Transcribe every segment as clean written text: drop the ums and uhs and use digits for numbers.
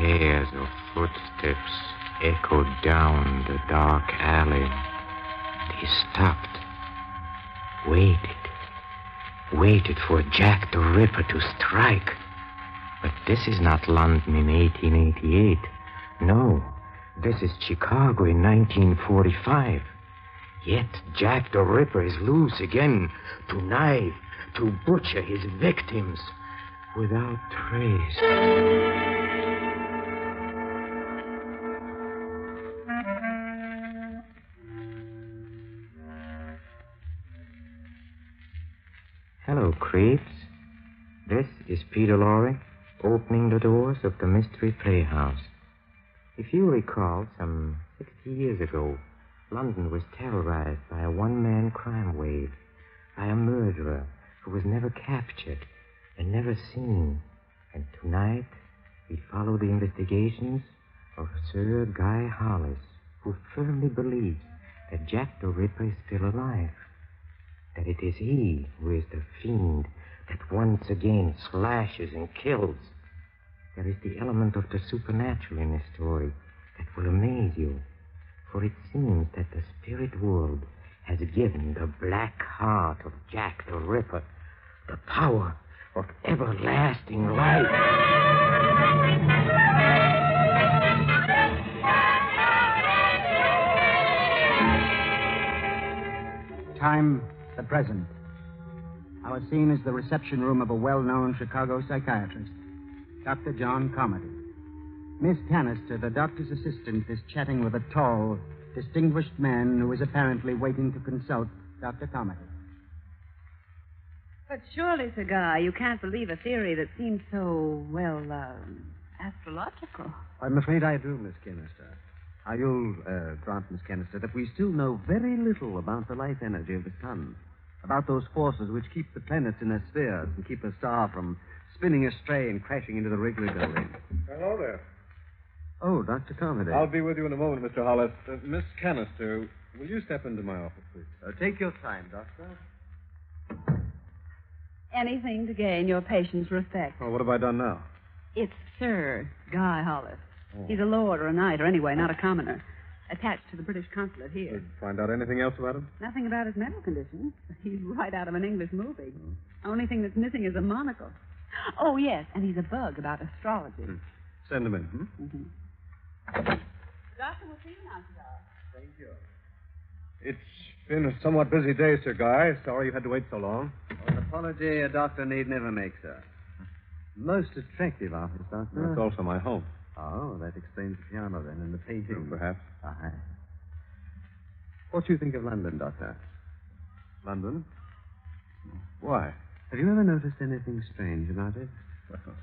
pairs of footsteps echoed down the dark alley. He stopped, waited for Jack the Ripper to strike. But this is not London in 1888. No, this is Chicago in 1945. Yet Jack the Ripper is loose again to knife, to butcher his victims without trace. Hello, creeps. This is Peter Lorre, opening the doors of the Mystery Playhouse. If you recall, some 60 years ago, London was terrorized by a one-man crime wave, by a murderer who was never captured and never seen. And tonight, we follow the investigations of Sir Guy Hollis, who firmly believes that Jack the Ripper is still alive, that it is he who is the fiend that once again slashes and kills. There is the element of the supernatural in this story that will amaze you. For it seems that the spirit world has given the black heart of Jack the Ripper the power of everlasting life. Time, the present. Our scene is the reception room of a well-known Chicago psychiatrist, Dr. John Carmody. Miss Canister, the doctor's assistant, is chatting with a tall, distinguished man who is apparently waiting to consult Dr. Carmody. But surely, Sir Guy, you can't believe a theory that seems so, astrological. I'm afraid I do, Miss Canister. You'll grant, Miss Canister, that we still know very little about the life energy of the sun, about those forces which keep the planets in their spheres and keep a star from spinning astray and crashing into the Wrigley building. Hello there. Oh, Dr. Carmody. I'll be with you in a moment, Mr. Hollis. Miss Canister, will you step into my office, please? Take your time, Doctor. Anything to gain your patient's respect. Well, what have I done now? It's Sir Guy Hollis. Oh. He's a lord or a knight, or anyway, not a commoner. Attached to the British consulate here. Did you find out anything else about him? Nothing about his medical condition. He's right out of an English movie. Only thing that's missing is a monocle. Oh, yes, and he's a bug about astrology. Send him in. Mm-hmm. Doctor, we'll see you now, sir. Thank you. It's been a somewhat busy day, Sir Guy. Sorry you had to wait so long. An apology a doctor need never make, sir. Most attractive office, Doctor. That's also my home. Oh, that explains the piano, then, and the painting. Perhaps. Aye. What do you think of London, Doctor? London? Why? Have you ever noticed anything strange about it? Well,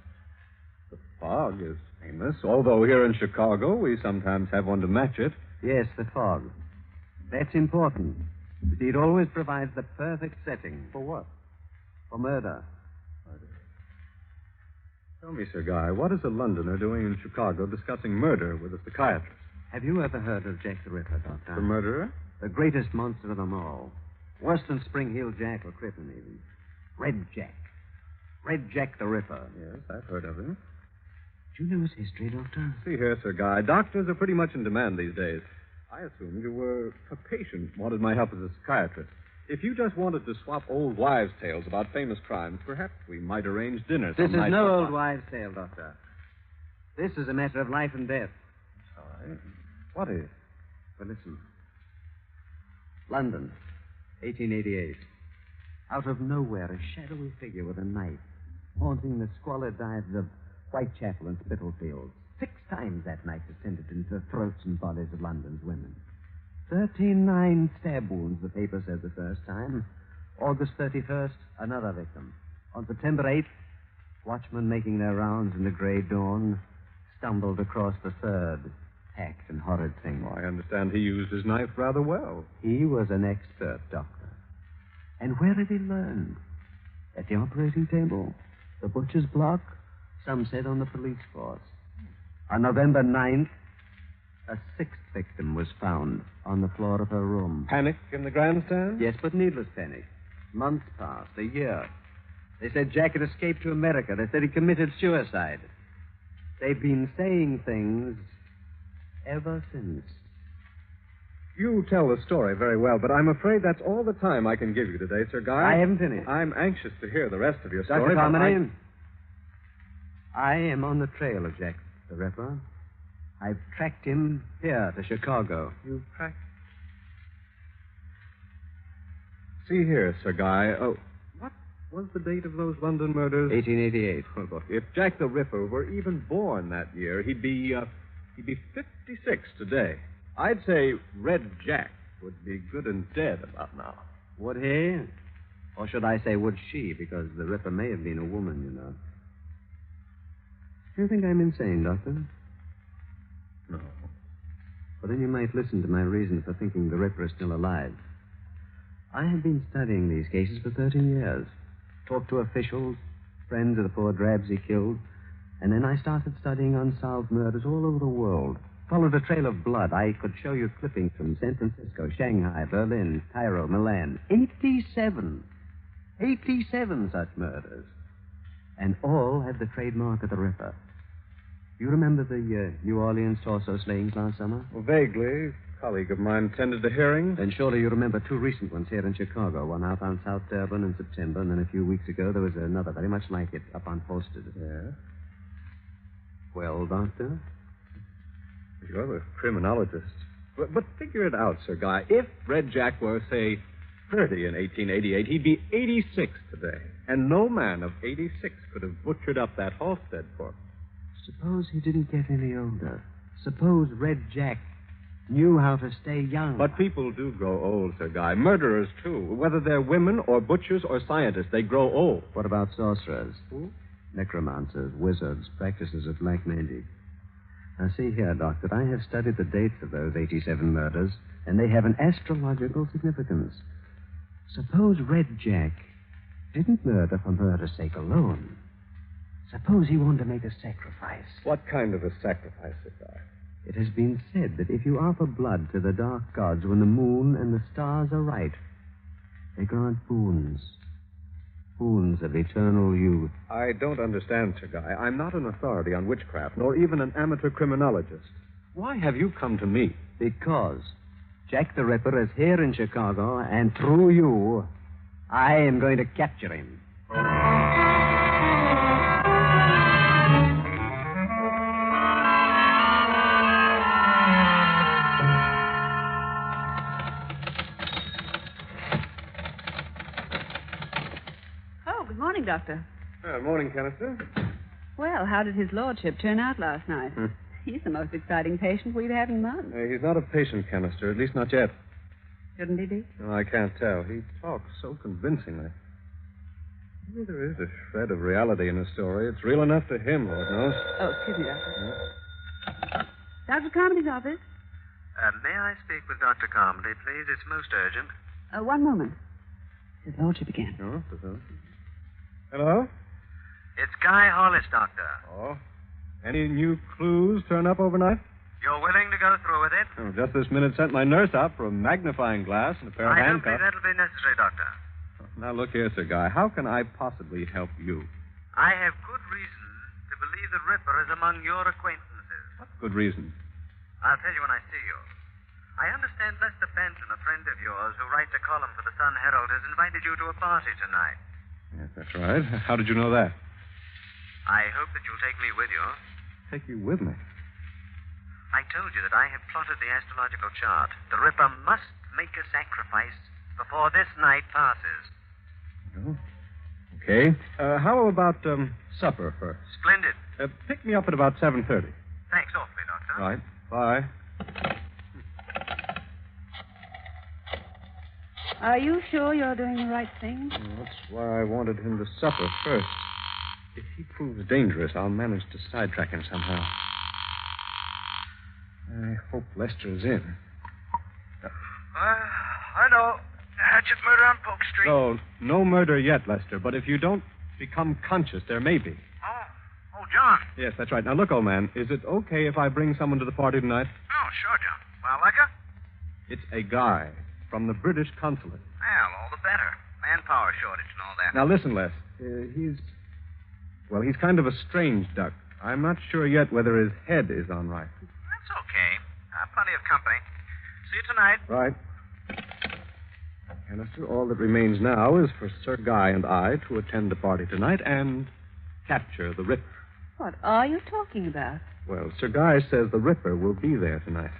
the fog is famous, although here in Chicago we sometimes have one to match it. Yes, the fog. That's important. You see, it always provides the perfect setting. For what? For murder. Tell me, Sir Guy, what is a Londoner doing in Chicago discussing murder with a psychiatrist? Have you ever heard of Jack the Ripper, Doctor? The murderer? The greatest monster of them all. Worse than Spring Hill Jack or Crippen, even. Red Jack. Red Jack the Ripper. Yes, I've heard of him. Do you know his history, Doctor? See here, Sir Guy, doctors are pretty much in demand these days. I assumed you were a patient, wanted my help as a psychiatrist. If you just wanted to swap old wives' tales about famous crimes, perhaps we might arrange dinner This some is night no for old fun. wives' tale, Doctor. This is a matter of life and death. Sorry. What is? But listen. London, 1888. Out of nowhere, a shadowy figure with a knife, haunting the squalid dives of Whitechapel and Spitalfields. 6 times that knife descended into the throats and bodies of London's women. 39 stab wounds, the paper said the first time. August 31st, another victim. On September 8th, watchmen making their rounds in the gray dawn stumbled across the third hacked and horrid thing. Oh, I understand he used his knife rather well. He was an expert doctor. And where had he learned? At the operating table? The butcher's block? Some said on the police force. On November 9th, a 6th victim was found on the floor of her room. Panic in the grandstand? Yes, but needless panic. Months passed, a year. They said Jack had escaped to America. They said he committed suicide. They've been saying things ever since. You tell the story very well, but I'm afraid that's all the time I can give you today, Sir Guy. I haven't finished. I'm anxious to hear the rest of your story. Dr. Carmody, I am on the trail of Jack the Ripper. I've tracked him here to Chicago. You've tracked... See here, Sir Guy. Oh, what was the date of those London murders? 1888. Well, look, if Jack the Ripper were even born that year, he'd be 56 today. I'd say Red Jack would be good and dead about now. Would he? Or should I say, would she? Because the Ripper may have been a woman, you know. Do you think I'm insane, Doctor? No. Well, then you might listen to my reason for thinking the Ripper is still alive. I have been studying these cases for 13 years. Talked to officials, friends of the poor drabs he killed, and then I started studying unsolved murders all over the world. Followed a trail of blood. I could show you clippings from San Francisco, Shanghai, Berlin, Cairo, Milan. 87 such murders. And all had the trademark of the Ripper. You remember the New Orleans torso slayings last summer? Well, vaguely. A colleague of mine attended the hearing. Then surely you remember two recent ones here in Chicago. One out on South Durban in September, and then a few weeks ago there was another very much like it up on Posted. Yeah. Well, Doctor? You're a criminologist. But figure it out, Sir Guy. If Red Jack were, say, 30 in 1888, he'd be 86 today. And no man of 86 could have butchered up that Halstead corpse. Suppose he didn't get any older. Suppose Red Jack knew how to stay young. But people do grow old, Sir Guy. Murderers, too. Whether they're women or butchers or scientists, they grow old. What about sorcerers? Who? Necromancers, wizards, practices of black magic. Now, see here, Doctor, I have studied the dates of those 87 murders, and they have an astrological significance. Suppose Red Jack didn't murder for murder's sake alone. Suppose he wanted to make a sacrifice. What kind of a sacrifice, Sir Guy? It has been said that if you offer blood to the dark gods when the moon and the stars are right, they grant boons. Boons of eternal youth. I don't understand, Sir Guy. I'm not an authority on witchcraft, nor even an amateur criminologist. Why have you come to me? Because Jack the Ripper is here in Chicago, and through you, I am going to capture him. Doctor. Morning, Canister. Well, how did his lordship turn out last night? He's the most exciting patient we've had in months. He's not a patient, Canister, at least not yet. Shouldn't he be? No, I can't tell. He talks so convincingly. Maybe there is a shred of reality in his story. It's real enough to him, Lord knows. Oh, excuse me, Doctor. Dr. Carmody's office? May I speak with Dr. Carmody, please? It's most urgent. One moment. His lordship again. Oh, hello? It's Guy Hollis, Doctor. Oh. Any new clues turn up overnight? You're willing to go through with it? Oh, just this minute sent my nurse out for a magnifying glass and a pair of I don't handcuffs. think that'll be necessary, Doctor. Now, look here, Sir Guy. How can I possibly help you? I have good reason to believe the Ripper is among your acquaintances. What good reason? I'll tell you when I see you. I understand Lester Benton, a friend of yours who writes a column for the Sun Herald, has invited you to a party tonight. Yes, that's right. How did you know that? I hope that you'll take me with you. Take you with me? I told you that I have plotted the astrological chart. The Ripper must make a sacrifice before this night passes. Oh. Okay. How about supper first? Splendid. Pick me up at about 7:30. Thanks awfully, Doctor. Right. Bye. Are you sure you're doing the right thing? Well, that's why I wanted him to supper first. If he proves dangerous, I'll manage to sidetrack him somehow. I hope Lester is in. I know. Hatchet murder on Polk Street. No murder yet, Lester, but if you don't become conscious, there may be. Oh, John. Yes, that's right. Now, look, old man, is it okay if I bring someone to the party tonight? Oh, sure, John. Well, like her? It's a guy from the British consulate. Well, all the better. Manpower shortage and all that. Now, listen, Les. He's kind of a strange duck. I'm not sure yet whether his head is on right. That's okay. Plenty of company. See you tonight. Right. Canister, all that remains now is for Sir Guy and I to attend the party tonight and capture the Ripper. What are you talking about? Well, Sir Guy says the Ripper will be there tonight.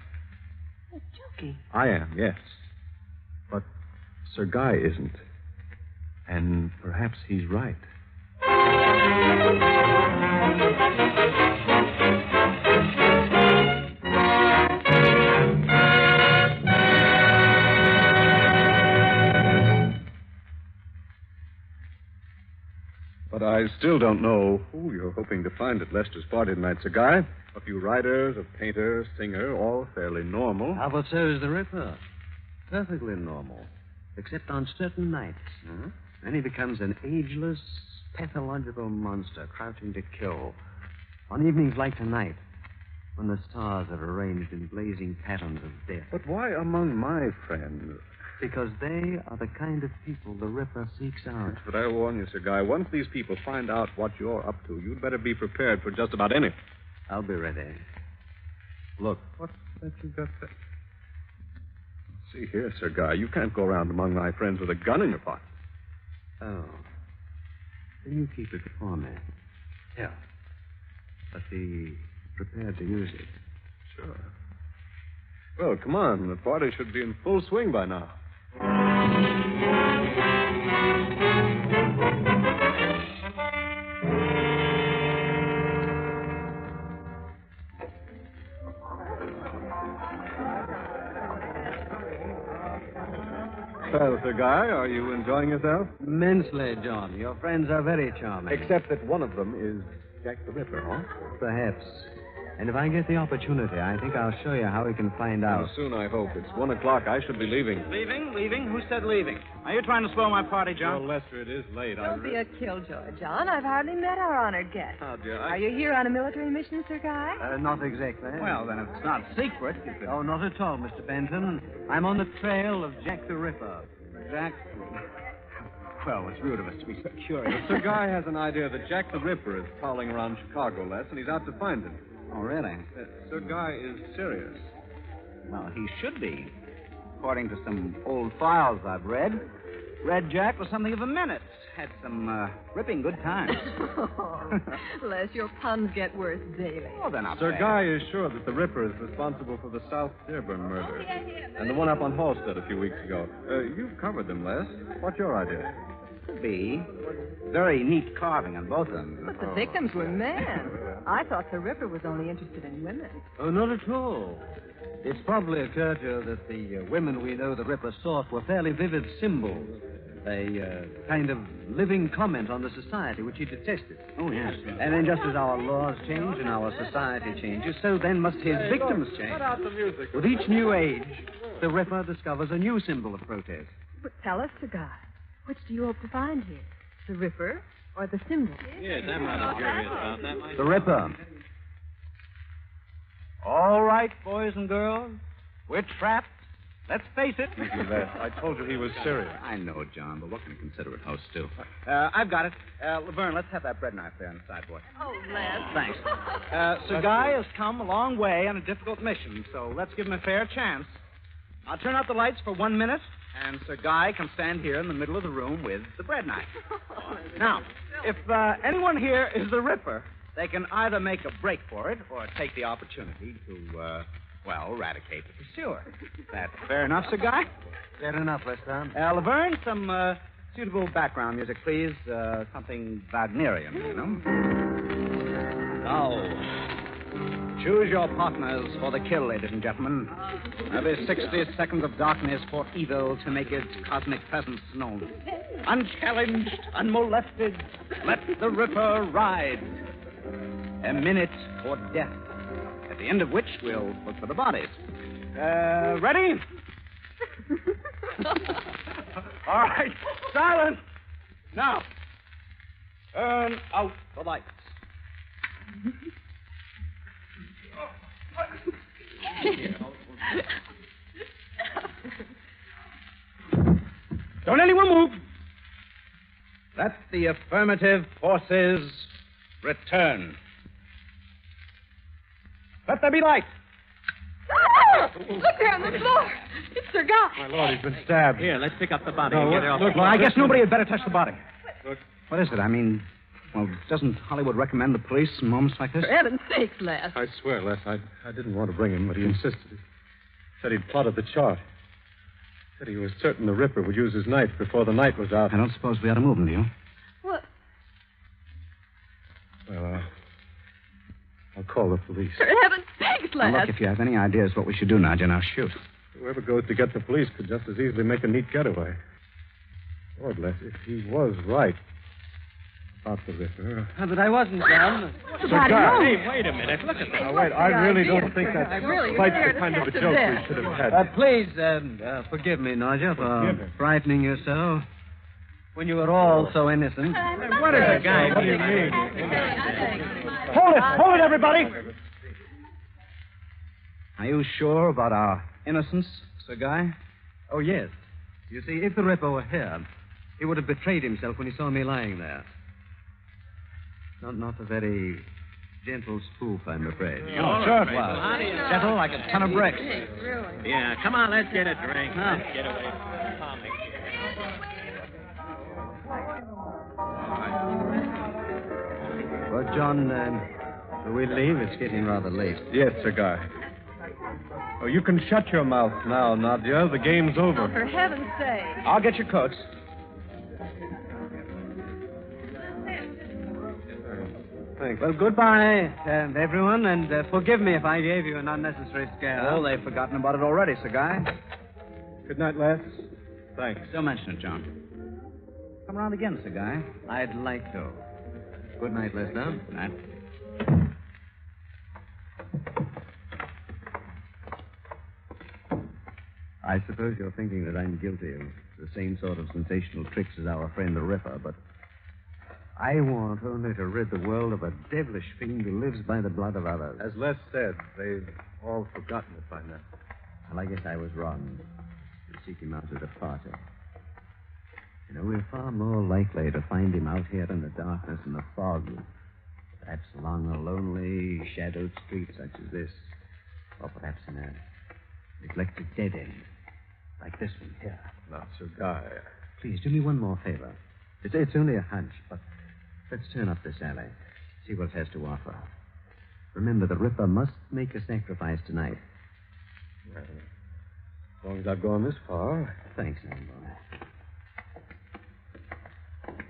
You're joking. I am, yes. But Sir Guy isn't. And perhaps he's right. But I still don't know who you're hoping to find at Lester's party tonight, Sir Guy. A few writers, a painter, singer, all fairly normal. How about so is the Ripper? Perfectly normal. Except on certain nights. Hmm? Then he becomes an ageless, pathological monster crouching to kill. On evenings like tonight, when the stars are arranged in blazing patterns of death. But why among my friends? Because they are the kind of people the Ripper seeks out. But I warn you, Sir Guy, once these people find out what you're up to, you'd better be prepared for just about anything. I'll be ready. Look. What's that you got there? See here, Sir Guy, you can't go around among my friends with a gun in your pocket. Oh. Then you keep it for me. Yeah. But be prepared to use it. Sure. Well, come on. The party should be in full swing by now. Well, Sir Guy, are you enjoying yourself? Immensely, John. Your friends are very charming. Except that one of them is Jack the Ripper, huh? Perhaps. And if I get the opportunity, I think I'll show you how we can find out. Soon, I hope. It's 1 o'clock. I should be leaving. Leaving? Who said leaving? Are you trying to spoil my party, John? Well, Lester, it is late. Don't be a killjoy, John. I've hardly met our honored guest. Oh, dear. Are you here on a military mission, Sir Guy? Not exactly. Well, then it's not secret. Oh, not at all, Mr. Benton. I'm on the trail of Jack the Ripper. Jack? Well, it's rude of us to be so curious. Sir Guy has an idea that Jack the Ripper is prowling around Chicago, Les, and he's out to find him. Oh, really? Sir Guy is serious. Well, he should be. According to some old files I've read, Red Jack was something of a menace. Had some ripping good times. Oh, Les, your puns get worse daily. Oh, they're not Sir bad. Guy is sure that the Ripper is responsible for the South Dearborn murder. And the one up on Halstead a few weeks ago. You've covered them, Les. What's your idea? Could be. Very neat carving on both of them. But the victims were men. I thought the Ripper was only interested in women. Oh, not at all. It's probably occurred to you that the women we know the Ripper sought were fairly vivid symbols. A kind of living comment on the society which he detested. Oh, yes. And then just as our laws change and our society changes, so then must his victims change. Cut out the music. With each new age, the Ripper discovers a new symbol of protest. But tell us, Sir Guy, which do you hope to find here? The Ripper or the symbol? Yes, I'm rather curious about that myself. The Ripper. All right, boys and girls. We're trapped. Let's face it. Les, I told you he was serious. I know, John, but what can a considerate host do? I've got it. Laverne, let's have that bread knife there on the sideboard. Oh, Les. Thanks. Sir Guy has come a long way on a difficult mission, so let's give him a fair chance. I'll turn out the lights for 1 minute, and Sir Guy can stand here in the middle of the room with the bread knife. Now, if anyone here is the Ripper, they can either make a break for it or take the opportunity to, eradicate the pursuer. That fair enough, Sir Guy? Fair enough, Lester. Laverne, some suitable background music, please. Something Wagnerian, you know. Now, choose your partners for the kill, ladies and gentlemen. Every 60 seconds of darkness for evil to make its cosmic presence known. Unchallenged, unmolested, let the Ripper ride. A minute for death, at the end of which we'll look for the bodies. Ready? All right, silence. Now, turn out the lights. Don't anyone move. Let the affirmative forces return. Let there be light. Ah! Look there on the floor. It's Sir Guy. My lord, he's been stabbed. Here, let's pick up the body No, and get it off. Well, I guess nobody had better touch the body. Look. What is it? I mean, well, doesn't Hollywood recommend the police in moments like this? For heaven's sakes, Les. I swear, Les, I didn't want to bring him, but he insisted. He said he'd plotted the chart. Said he was certain the Ripper would use his knife before the night was out. I don't suppose we ought to move him, do you? What? Well, I'll call the police. For heaven's sakes, Les. Now, look, if you have any ideas what we should do, Nadja, now shoot. Whoever goes to get the police could just as easily make a neat getaway. Lord, Les, if he was right about the Ripper... But I wasn't, John. Sir Guy. Hey, wait a minute. Look at Now, that. wait, I really don't think that's really quite scared the kind of a half to joke death. we should have had. Please, forgive me, Nadja, for frightening you so. When you were all so innocent. What is a guy? What do you mean? Hold it, everybody! Are you sure about our innocence, Sir Guy? Oh, yes. You see, if the Ripper were here, he would have betrayed himself when he saw me lying there. Not a very gentle spoof, I'm afraid. Sure it was. Gentle like a ton of bricks. Yeah, come on, let's get a drink. Let's get away from the comic. Well, John, shall we leave? It's getting rather late. Yes, Sir Guy. Oh, you can shut your mouth now, Nadia. The game's over. For heaven's sake. I'll get your coats. Thanks. Well, goodbye, everyone, and forgive me if I gave you an unnecessary scare. Oh, they've forgotten about it already, Sir Guy. Good night, Les. Thanks. Don't mention it, John. Come around again, Sir Guy. I'd like to. Good night, Lester. Good night. I suppose you're thinking that I'm guilty of the same sort of sensational tricks as our friend the Ripper, but I want only to rid the world of a devilish fiend who lives by the blood of others. As Les said, they've all forgotten it by now. Well, I guess I was wrong to seek him out at a party. You know, we're far more likely to find him out here in the darkness and the fog, perhaps along a lonely, shadowed street such as this, or perhaps in a neglected dead end, like this one here. Now, Sir Guy. Please, do me one more favor. It's only a hunch, but let's turn up this alley, see what it has to offer. Remember, the Ripper must make a sacrifice tonight. Well, as long as I've gone this far. Thanks, Amber.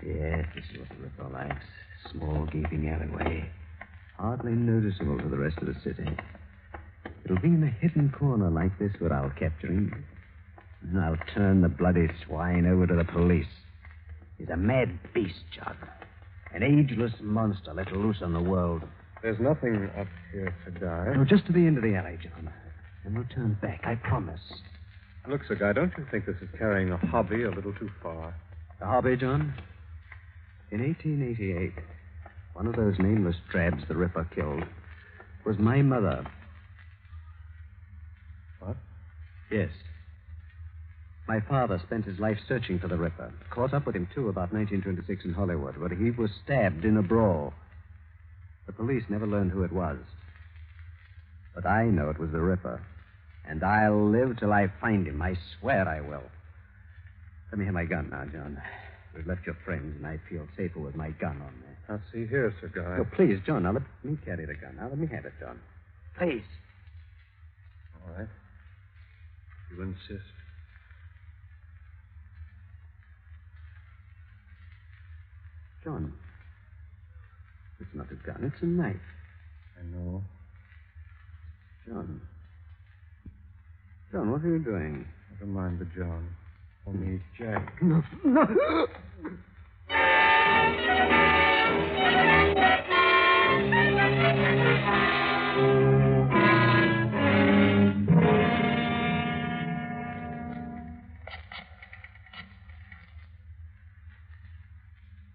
Yes, this is what the Ripper likes. Small, gaping alleyway. Hardly noticeable to the rest of the city. It'll be in a hidden corner like this where I'll capture him. And I'll turn the bloody swine over to the police. He's a mad beast, John. An ageless monster let loose on the world. There's nothing up here, Sir Guy. No, just to the end of the alley, John. And we'll turn back, I promise. Look, Sir Guy, don't you think this is carrying a hobby a little too far? The hobby, John? In 1888, one of those nameless drabs the Ripper killed was my mother. What? Yes. My father spent his life searching for the Ripper. Caught up with him, too, about 1926 in Hollywood, where he was stabbed in a brawl. The police never learned who it was. But I know it was the Ripper. And I'll live till I find him. I swear I will. Let me have my gun now, John. We've left your friends, and I feel safer with my gun on me. Now, see here, Sir Guy. Oh, please, John, now let me carry the gun. Now, let me have it, John. Please. All right. You insist. John, it's not a gun, it's a knife. I know. John. John, what are you doing? Never mind the John. Only Jack. No.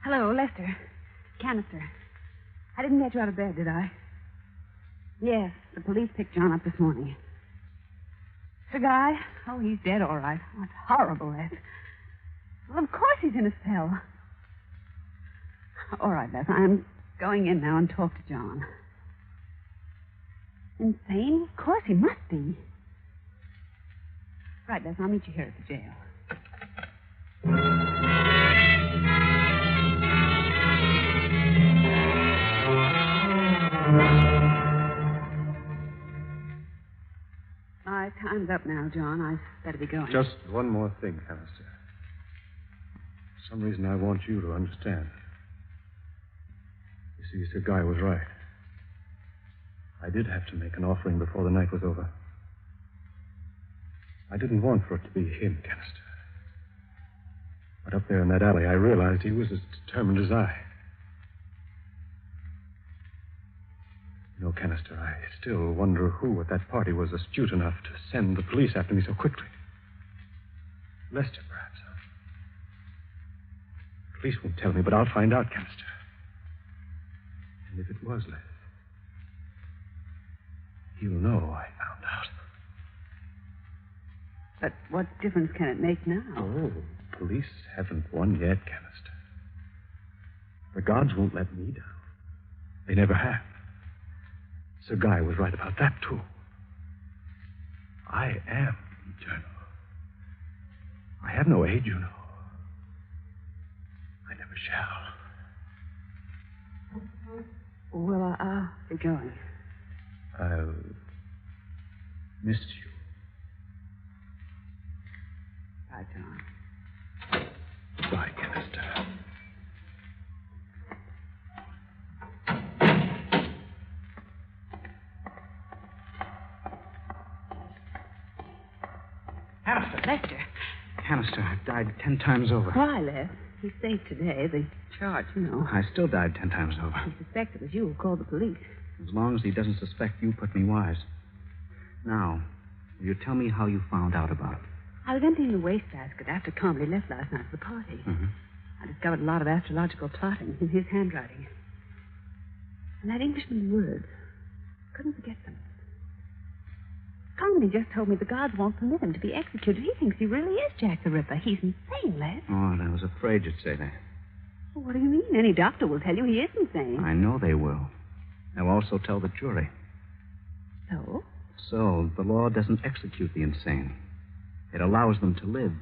Hello, Lester. Canister. I didn't get you out of bed, did I? Yes, the police picked John up this morning. Sir Guy? Oh, he's dead, all right. Oh, it's horrible, Les. Well, of course he's in a cell. All right, Les, I'm going in now and talk to John. Insane? Of course he must be. Right, Les, I'll meet you here at the jail. My time's up now, John. I better be going. Just one more thing, Canister. For some reason, I want you to understand. You see, Sir Guy was right. I did have to make an offering before the night was over. I didn't want for it to be him, Canister. But up there in that alley, I realized he was as determined as I. You know, Canister, I still wonder who at that party was astute enough to send the police after me so quickly. Lester, perhaps. Huh? The police won't tell me, but I'll find out, Canister. And if it was Lester, he'll know I found out. But what difference can it make now? Oh, police haven't won yet, Canister. The gods won't let me down. They never have. Sir Guy was right about that, too. I am eternal. I have no age, you know. I never shall. Well, I'll be going. I'll miss you. Bye, John. Bye, Canister. Lester. Canister, I've died 10 times over. Why, Les? He's safe today. The charge, you know. I still died 10 times over. He suspects it was you who called the police. As long as he doesn't suspect you, put me wise. Now, will you tell me how you found out about it? I was emptying the wastebasket after Comedy left last night for the party. Mm-hmm. I discovered a lot of astrological plotting in his handwriting. And that Englishman's words. Couldn't forget them. Comedy just told me the gods won't permit him to be executed. He thinks he really is Jack the Ripper. He's insane, Les. Oh, and I was afraid you'd say that. Well, what do you mean? Any doctor will tell you he is insane. I know they will. They'll also tell the jury. So? So, the law doesn't execute the insane. It allows them to live.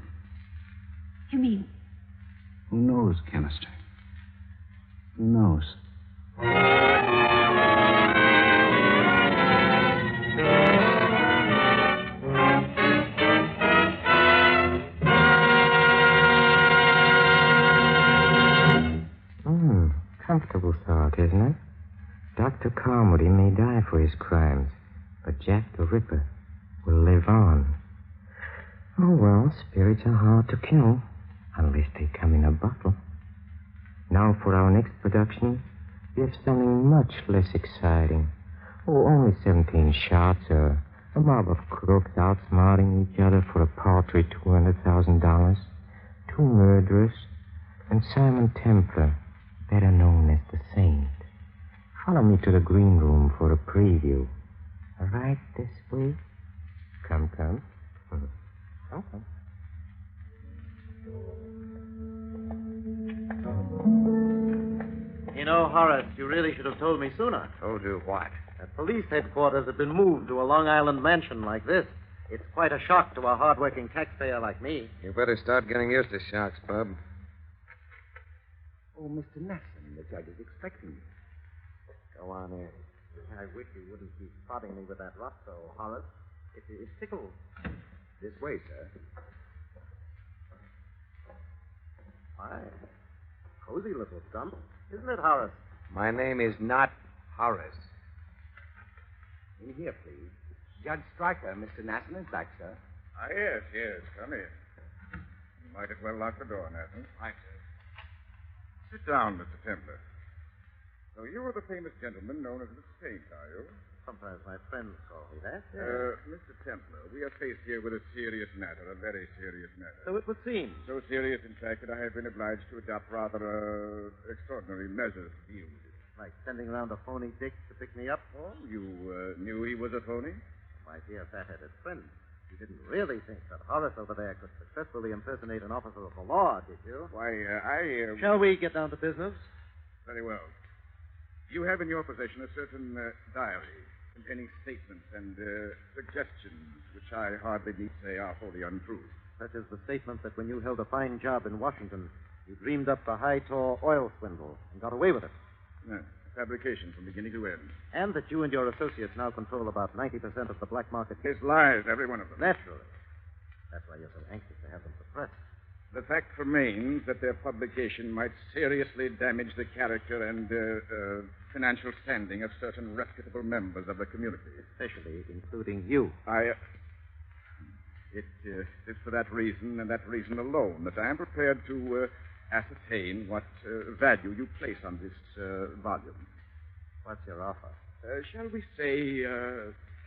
You mean? Who knows, Canister? Who knows? Comfortable thought, isn't it? Dr. Carmody may die for his crimes, but Jack the Ripper will live on. Oh, well, spirits are hard to kill, unless they come in a bottle. Now for our next production, we have something much less exciting. Oh, only 17 shots, a mob of crooks outsmarting each other for a paltry $200,000, 2 murderers, and Simon Templar, better known as the Saint. Follow me to the green room for a preview. Right this way. Come. Come. You know, Horace, you really should have told me sooner. Told you what? That police headquarters have been moved to a Long Island mansion like this. It's quite a shock to a hard-working taxpayer like me. You better start getting used to shocks, bub. Oh, Mr. Nasson, the judge is expecting you. Go on in. I wish you wouldn't keep prodding me with that rough, though, Horace. It tickles. This way, sir. Why, cozy little stump, isn't it, Horace? My name is not Horace. In here, please. Judge Stryker, Mr. Nasson is back, sir. Yes. Come in. You might as well lock the door, Nasson. Right, sir. Sit down, Mr. Templar. So you are the famous gentleman known as the Saint, are you? Sometimes my friends call me that. Mr. Templar, we are faced here with a serious matter, a very serious matter. So it would seem. So serious, in fact, that I have been obliged to adopt rather extraordinary measures to deal with it. Like sending around a phony dick to pick me up? Oh, you knew he was a phony? My dear fat-headed friend, you didn't really think that Horace over there could successfully impersonate an officer of the law, did you? Why, Shall we get down to business? Very well. You have in your possession a certain diary containing statements and suggestions which I hardly need say are wholly untrue. Such as the statement that when you held a fine job in Washington, you dreamed up the high-tor oil swindle and got away with it. Fabrication from beginning to end. And that you and your associates now control about 90% of the black market. His lies, every one of them. Naturally. That's why you're so anxious to have them suppressed. The fact remains that their publication might seriously damage the character and financial standing of certain reputable members of the community. Especially including you. It is for that reason and that reason alone that I am prepared to ascertain what value you place on this volume. What's your offer? Shall we say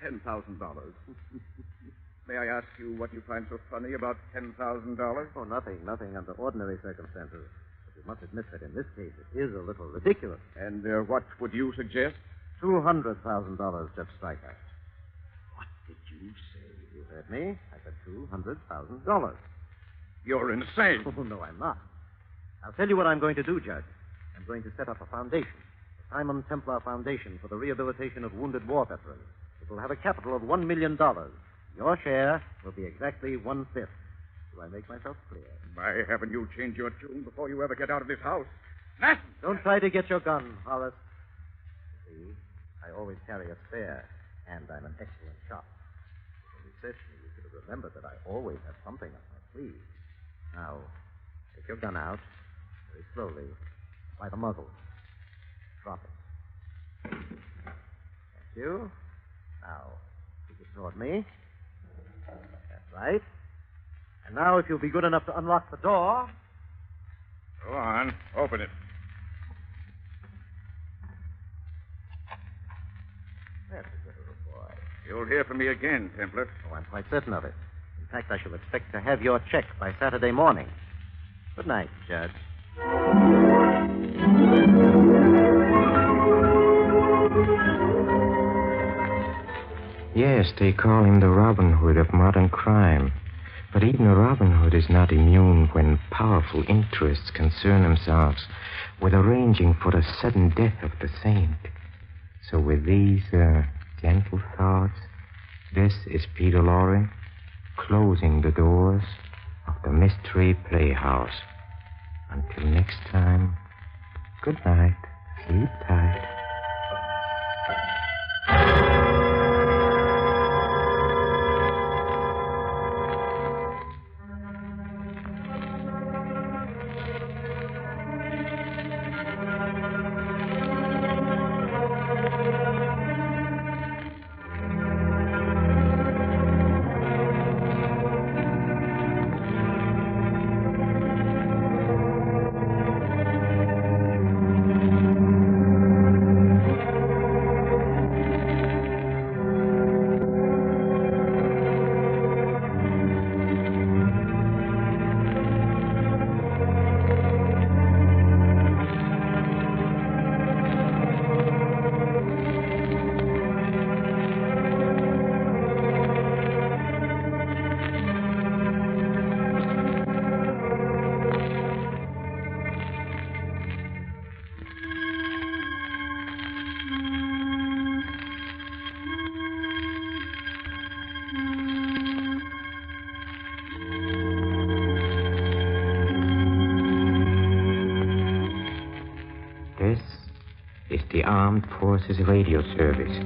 $10,000? May I ask you what you find so funny about $10,000? Oh, nothing under ordinary circumstances. But you must admit that in this case it is a little ridiculous. And what would you suggest? $200,000, Judge Stryker. What did you say? You heard me. I said $200,000. You're insane. Oh, no, I'm not. I'll tell you what I'm going to do, Judge. I'm going to set up a foundation, the Simon Templar Foundation for the Rehabilitation of Wounded War Veterans. It will have a capital of $1 million. Your share will be exactly 1/5. Do I make myself clear? Why haven't you changed your tune before you ever get out of this house? Nathan! Don't try to get your gun, Horace. You see, I always carry a spare, and I'm an excellent shot. When you searched me, you should have remembered that I always have something up my sleeve. Now, take your gun out, very slowly, by the muzzle. Drop it. Thank you. Now, keep it toward me. That's right. And now, if you'll be good enough to unlock the door. Go on. Open it. That's a good little boy. You'll hear from me again, Templar. Oh, I'm quite certain of it. In fact, I shall expect to have your check by Saturday morning. Good night, Judge. Yes, they call him the Robin Hood of modern crime. But even Robin Hood is not immune when powerful interests concern themselves with arranging for the sudden death of the saint. So with these gentle thoughts, this is Peter Lorre closing the doors of the Mystery Playhouse. Until next time, good night. Sleep tight. This is the Armed Forces Radio Service.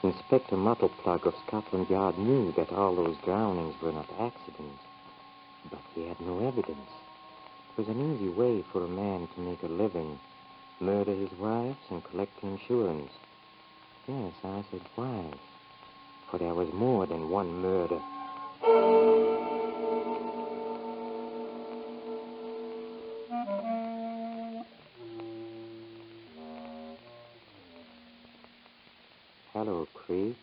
Inspector Muttleplug of Scotland Yard knew that all those drownings were not accidents, but he had no evidence. It was an easy way for a man to make a living, murder his wives and collect insurance. Yes, I said wives, for there was more than one murder. Hello, Creeps.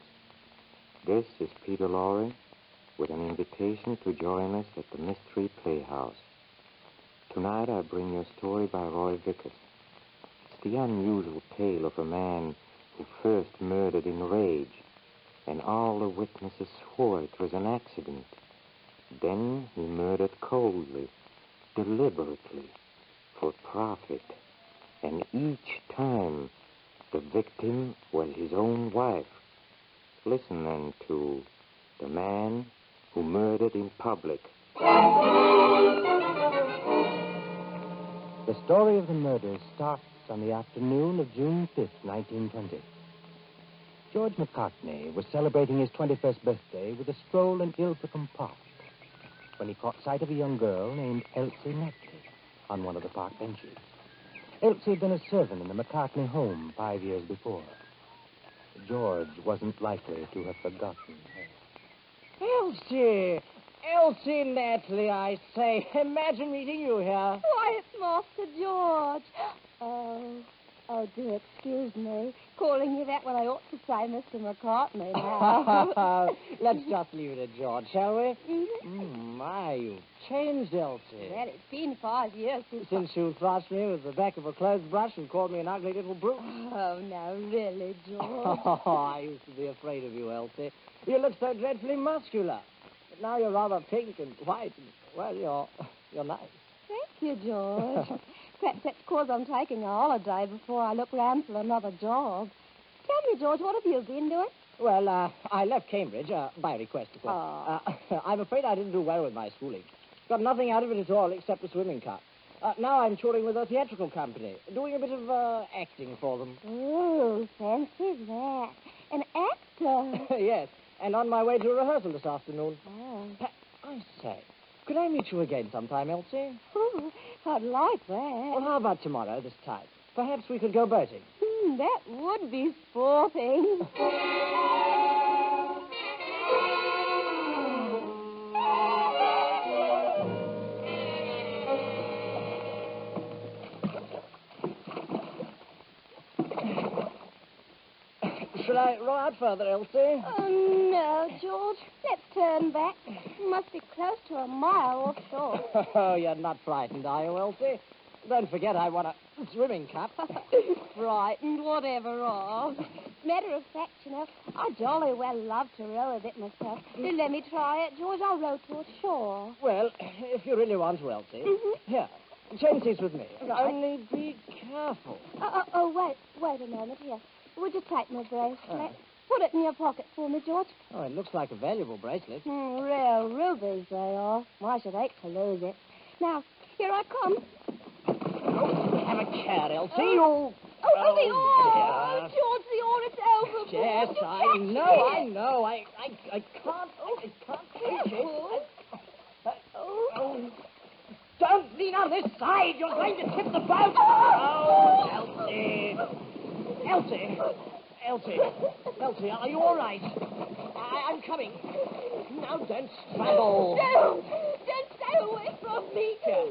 This is Peter Lorre with an invitation to join us at the Mystery Playhouse. Tonight I bring you a story by Roy Vickers. It's the unusual tale of a man who first murdered in rage, and all the witnesses swore it was an accident. Then he murdered coldly, deliberately, for profit, and each time the victim was his own wife. Listen then to The Man Who Murdered in Public. The story of the murder starts on the afternoon of June 5th, 1920. George McCartney was celebrating his 21st birthday with a stroll in Ilfracombe Park when he caught sight of a young girl named Elsie Netley on one of the park benches. Elsie had been a servant in the McCartney home 5 years before. George wasn't likely to have forgotten her. Elsie! Elsie Netley, I say. Imagine meeting you here. Why, it's Master George. Oh, do excuse me. Calling you that when I ought to say Mr. McCartney now. Let's just leave it at George, shall we? Mm-hmm. My, you've changed, Elsie. Well, it's been 5 years Since you thrust me with the back of a clothes brush and called me an ugly little brute. Oh, no, really, George. Oh, I used to be afraid of you, Elsie. You look so dreadfully muscular. But now you're rather pink and white. And, well, you're nice. Thank you, George. Perhaps that's because I'm taking a holiday before I look round for another job. Tell me, George, what have you been doing? Well, I left Cambridge, by request, of course. I'm afraid I didn't do well with my schooling. Got nothing out of it at all except a swimming cup. Now I'm touring with a theatrical company, doing a bit of acting for them. Oh, fancy that. An actor? Yes, and on my way to a rehearsal this afternoon. Oh. I say, could I meet you again sometime, Elsie? Oh, I'd like that. Well, how about tomorrow, this time? Perhaps we could go boating. That would be sporting. Should I row out further, Elsie? Oh, no, George. Let's turn back. We must be close to a mile offshore. Oh, you're not frightened, are you, Elsie? Don't forget I want a swimming cup. Frightened, whatever of. Matter of fact, you know, I jolly well love to row a bit myself. Do let me try it, George. I'll row toward shore. Well, if you really want to, Elsie. Mm-hmm. Here, change seats with me. Right. Only be careful. Wait a moment. Here. Would you take my bracelet? Put it in your pocket for me, George. Oh, it looks like a valuable bracelet. Real rubies they are. I should hate to lose it. Now, here I come. Oh, have a care, Elsie. Oh, the oar! George, the oar, it's over. Yes, I know. I can't take it. Don't lean on this side. You're going to tip the boat. Oh, Elsie, are you all right? I'm coming. Now, don't struggle. No, don't stay away from me. Here.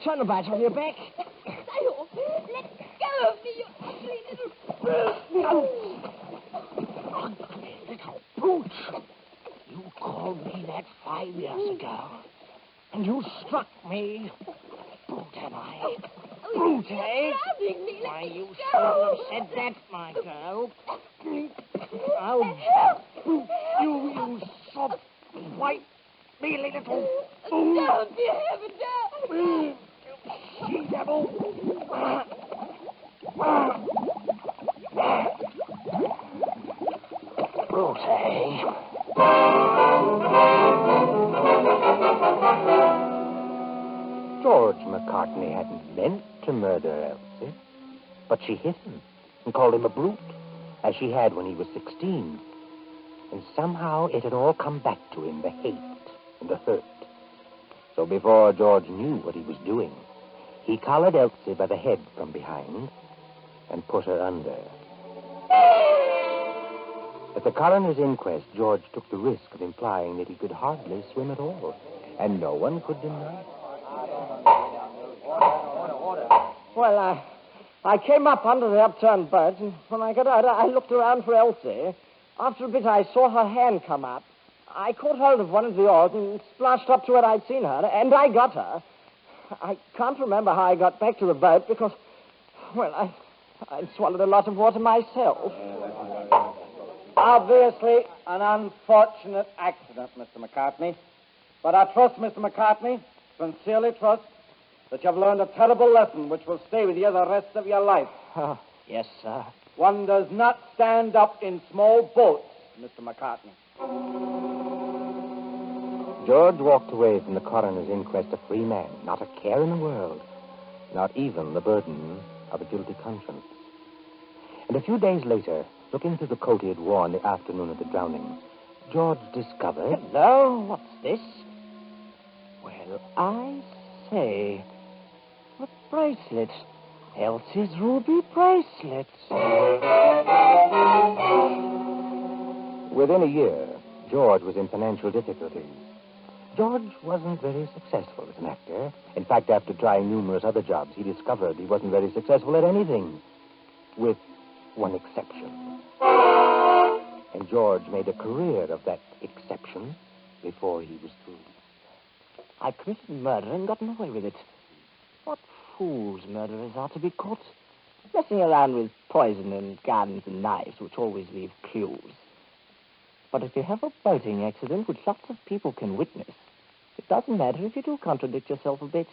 Turn about on your back. Stay off. Let go of me, you ugly little Ugly little brute. You called me that 5 years ago. And you struck me. Brute, am I? Brute, eh? Why, you shouldn't have said that, my girl. Oh, brute, you soft, white, mealy little fool. Don't, dear heaven, don't. She-devil. Brute, eh? George McCartney hadn't meant to murder Elsie, but she hit him, and called him a brute, as she had when he was 16. And somehow it had all come back to him, the hate and the hurt. So before George knew what he was doing, he collared Elsie by the head from behind and put her under. At the coroner's inquest, George took the risk of implying that he could hardly swim at all, and no one could deny it. Well, I came up under the upturned boat, and when I got out, I looked around for Elsie. After a bit, I saw her hand come up. I caught hold of one of the oars and splashed up to where I'd seen her, and I got her. I can't remember how I got back to the boat because, well, I'd swallowed a lot of water myself. Obviously, an unfortunate accident, Mr. McCartney. But I trust, Mr. McCartney, sincerely trust, that you've learned a terrible lesson which will stay with you the rest of your life. Yes, sir. One does not stand up in small boats, Mr. McCartney. George walked away from the coroner's inquest a free man, not a care in the world, not even the burden of a guilty conscience. And a few days later, looking through the coat he had worn the afternoon of the drowning, George discovered... Hello, what's this? Well, I say, a bracelet. Elsie's ruby bracelet. Within a year, George was in financial difficulties. George wasn't very successful as an actor. In fact, after trying numerous other jobs, he discovered he wasn't very successful at anything, with one exception. And George made a career of that exception before he was through. I committed murder and gotten away with it. What fools murderers are to be caught. Messing around with poison and guns and knives, which always leave clues. But if you have a boating accident which lots of people can witness, it doesn't matter if you do contradict yourself a bit.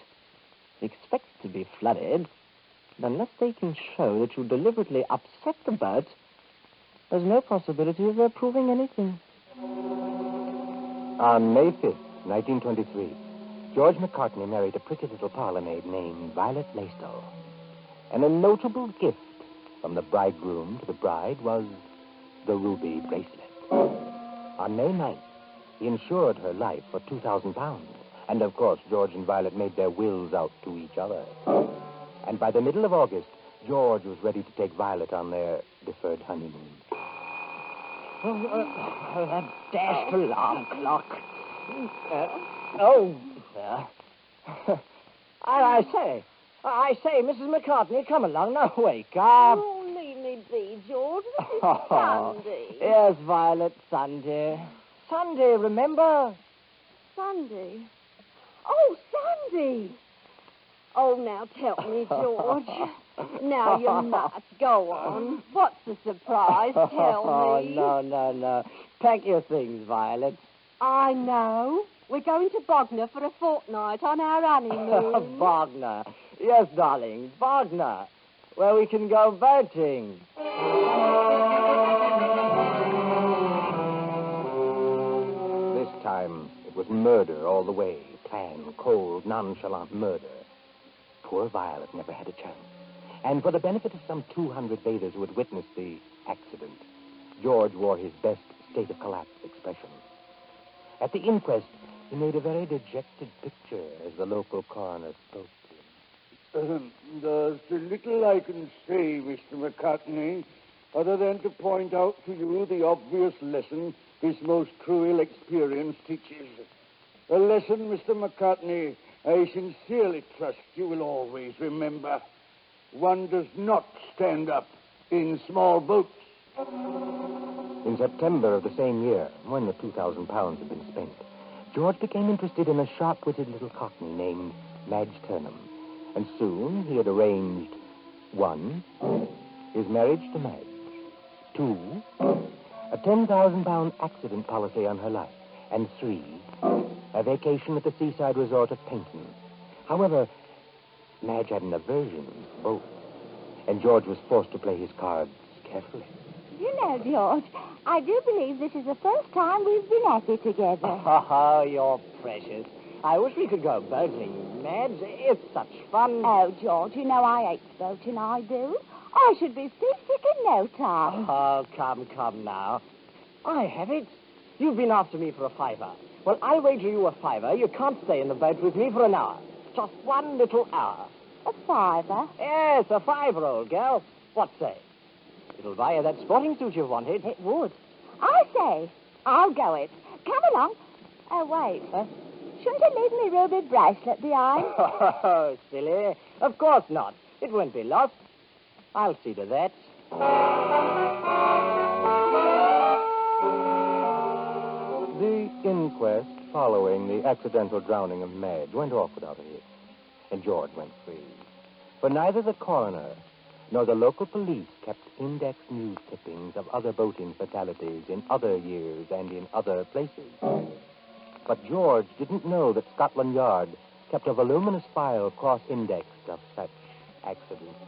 They expect to be flooded, and unless they can show that you deliberately upset the boat, there's no possibility of their proving anything. On May 5th, 1923, George McCartney married a pretty little parlor maid named Violet Blaisdell. And a notable gift from the bridegroom to the bride was the ruby bracelet. On May 9th, he insured her life for £2,000. And, of course, George and Violet made their wills out to each other. And by the middle of August, George was ready to take Violet on their deferred honeymoon. Oh, that dashed alarm clock. I say, Mrs. McCartney, come along. Now, wake up. Oh, leave me be, George. This is Sunday. Yes, Violet, Sunday. Sunday, remember? Sunday? Oh, Sunday. Oh, now tell me, George. Now you must. Go on. What's the surprise? Tell me. No. Pack your things, Violet. I know. We're going to Bognor for a fortnight on our honeymoon. Bognor. Yes, darling, Bognor, where we can go boating. This time, it was murder all the way. Planned, cold, nonchalant murder. Poor Violet never had a chance. And for the benefit of some 200 bathers who had witnessed the accident, George wore his best state of collapse expression. At the inquest, he made a very dejected picture as the local coroner spoke to him. There's little I can say, Mr. McCartney, other than to point out to you the obvious lesson this most cruel experience teaches. A lesson, Mr. McCartney, I sincerely trust you will always remember. One does not stand up in small boats. In September of the same year, when the £2,000 had been spent, George became interested in a sharp-witted little cockney named Madge Turnham. And soon he had arranged, 1, his marriage to Madge, 2, a £10,000 accident policy on her life, and 3, a vacation at the seaside resort of Paynton. However, Madge had an aversion to both, and George was forced to play his cards carefully. You know, George, I do believe this is the first time we've been at it together. Oh, you're precious. I wish we could go boating, Madge. It's such fun. Oh, George, you know I hate boating, I do. I should be seasick in no time. Oh, come now. I have it. You've been after me for a fiver. Well, I'll wager you a fiver you can't stay in the boat with me for an hour. Just one little hour. A fiver? Yes, a fiver, old girl. What say? It'll buy you that sporting suit you've wanted. It would. I say, I'll go it. Come along. Oh, wait. Huh? Shouldn't I leave me ruby bracelet behind? Oh, silly. Of course not. It won't be lost. I'll see to that. The inquest following the accidental drowning of Madge went off without a hitch, and George went free. For neither the coroner nor the local police kept index news clippings of other boating fatalities in other years and in other places. But George didn't know that Scotland Yard kept a voluminous file cross-indexed of such accidents.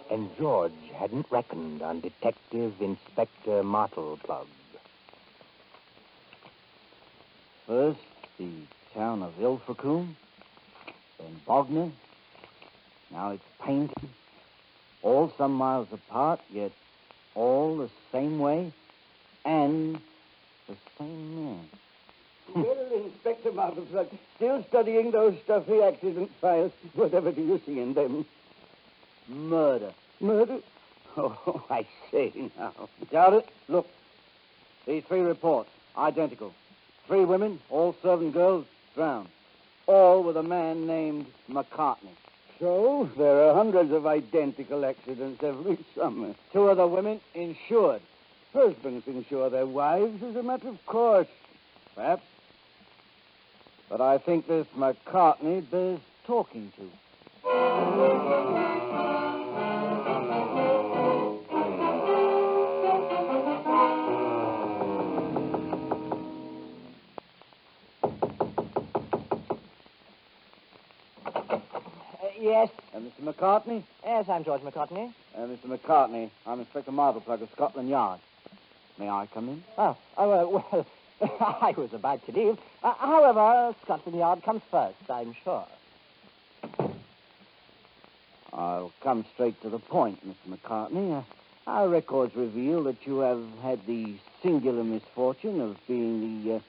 And George hadn't reckoned on Detective Inspector Martleplug. First, the town of Ilfracombe, then Bognor. Now it's Painting. All some miles apart, yet all the same way and the same man. Well, Inspector Martleplug, still studying those stuffy accident files. Whatever do you see in them? Murder. Murder? Oh, I say now. Doubt it? Look. These 3 reports, identical. 3 women, all servant girls, drowned. All with a man named McCartney. So, there are hundreds of identical accidents every summer. 2 of the women insured. Husbands insure their wives as a matter of course. Perhaps. But I think this McCartney bears talking to. Yes? Mr. McCartney? Yes, I'm George McCartney. Mr. McCartney, I'm Inspector Martleplug of Scotland Yard. May I come in? Well, I was about to leave. However, Scotland Yard comes first, I'm sure. I'll come straight to the point, Mr. McCartney. Our records reveal that you have had the singular misfortune of being the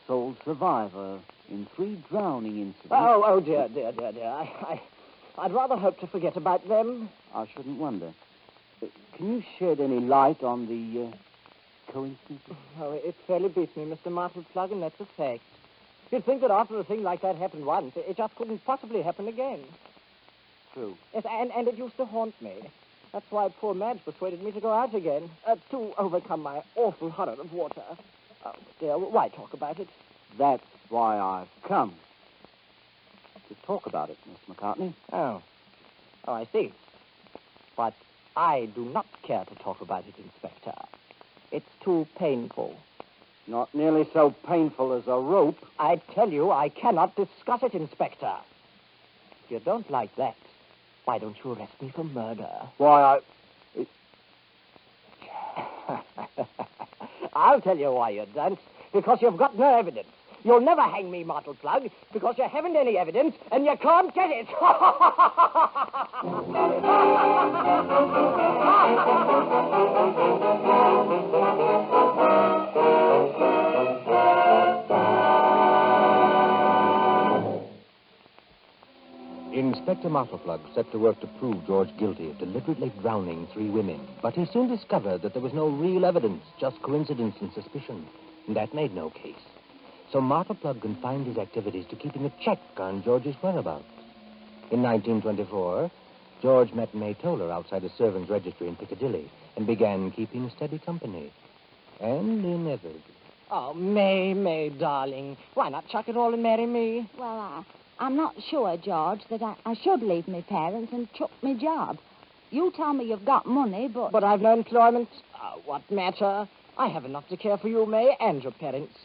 sole survivor in 3 drowning incidents. Oh, dear. I'd rather hope to forget about them. I shouldn't wonder. Can you shed any light on the coincidence? Oh, it fairly beats me, Mr. Martleplug, and that's a fact. You'd think that after a thing like that happened once, it just couldn't possibly happen again. True. Yes, and it used to haunt me. That's why poor Madge persuaded me to go out again, to overcome my awful horror of water. Oh, dear, why talk about it? That's why I've come. To talk about it, Miss McCartney. Oh, I see. But I do not care to talk about it, Inspector. It's too painful. Not nearly so painful as a rope. I tell you, I cannot discuss it, Inspector. If you don't like that, why don't you arrest me for murder? Why, I'll tell you why you don't. Because you've got no evidence. You'll never hang me, Martleplug, because you haven't any evidence, and you can't get it. Inspector Martleplug set to work to prove George guilty of deliberately drowning 3 women, but he soon discovered that there was no real evidence, just coincidence and suspicion, and that made no case. So Martleplug confined his activities to keeping a check on George's whereabouts. In 1924, George met May Toller outside a servants' registry in Piccadilly and began keeping steady company. And inevitably... Oh, May, darling. Why not chuck it all and marry me? Well, I'm not sure, George, that I should leave my parents and chuck my job. You tell me you've got money, but... But I've no employment. What matter? I have enough to care for you, May, and your parents.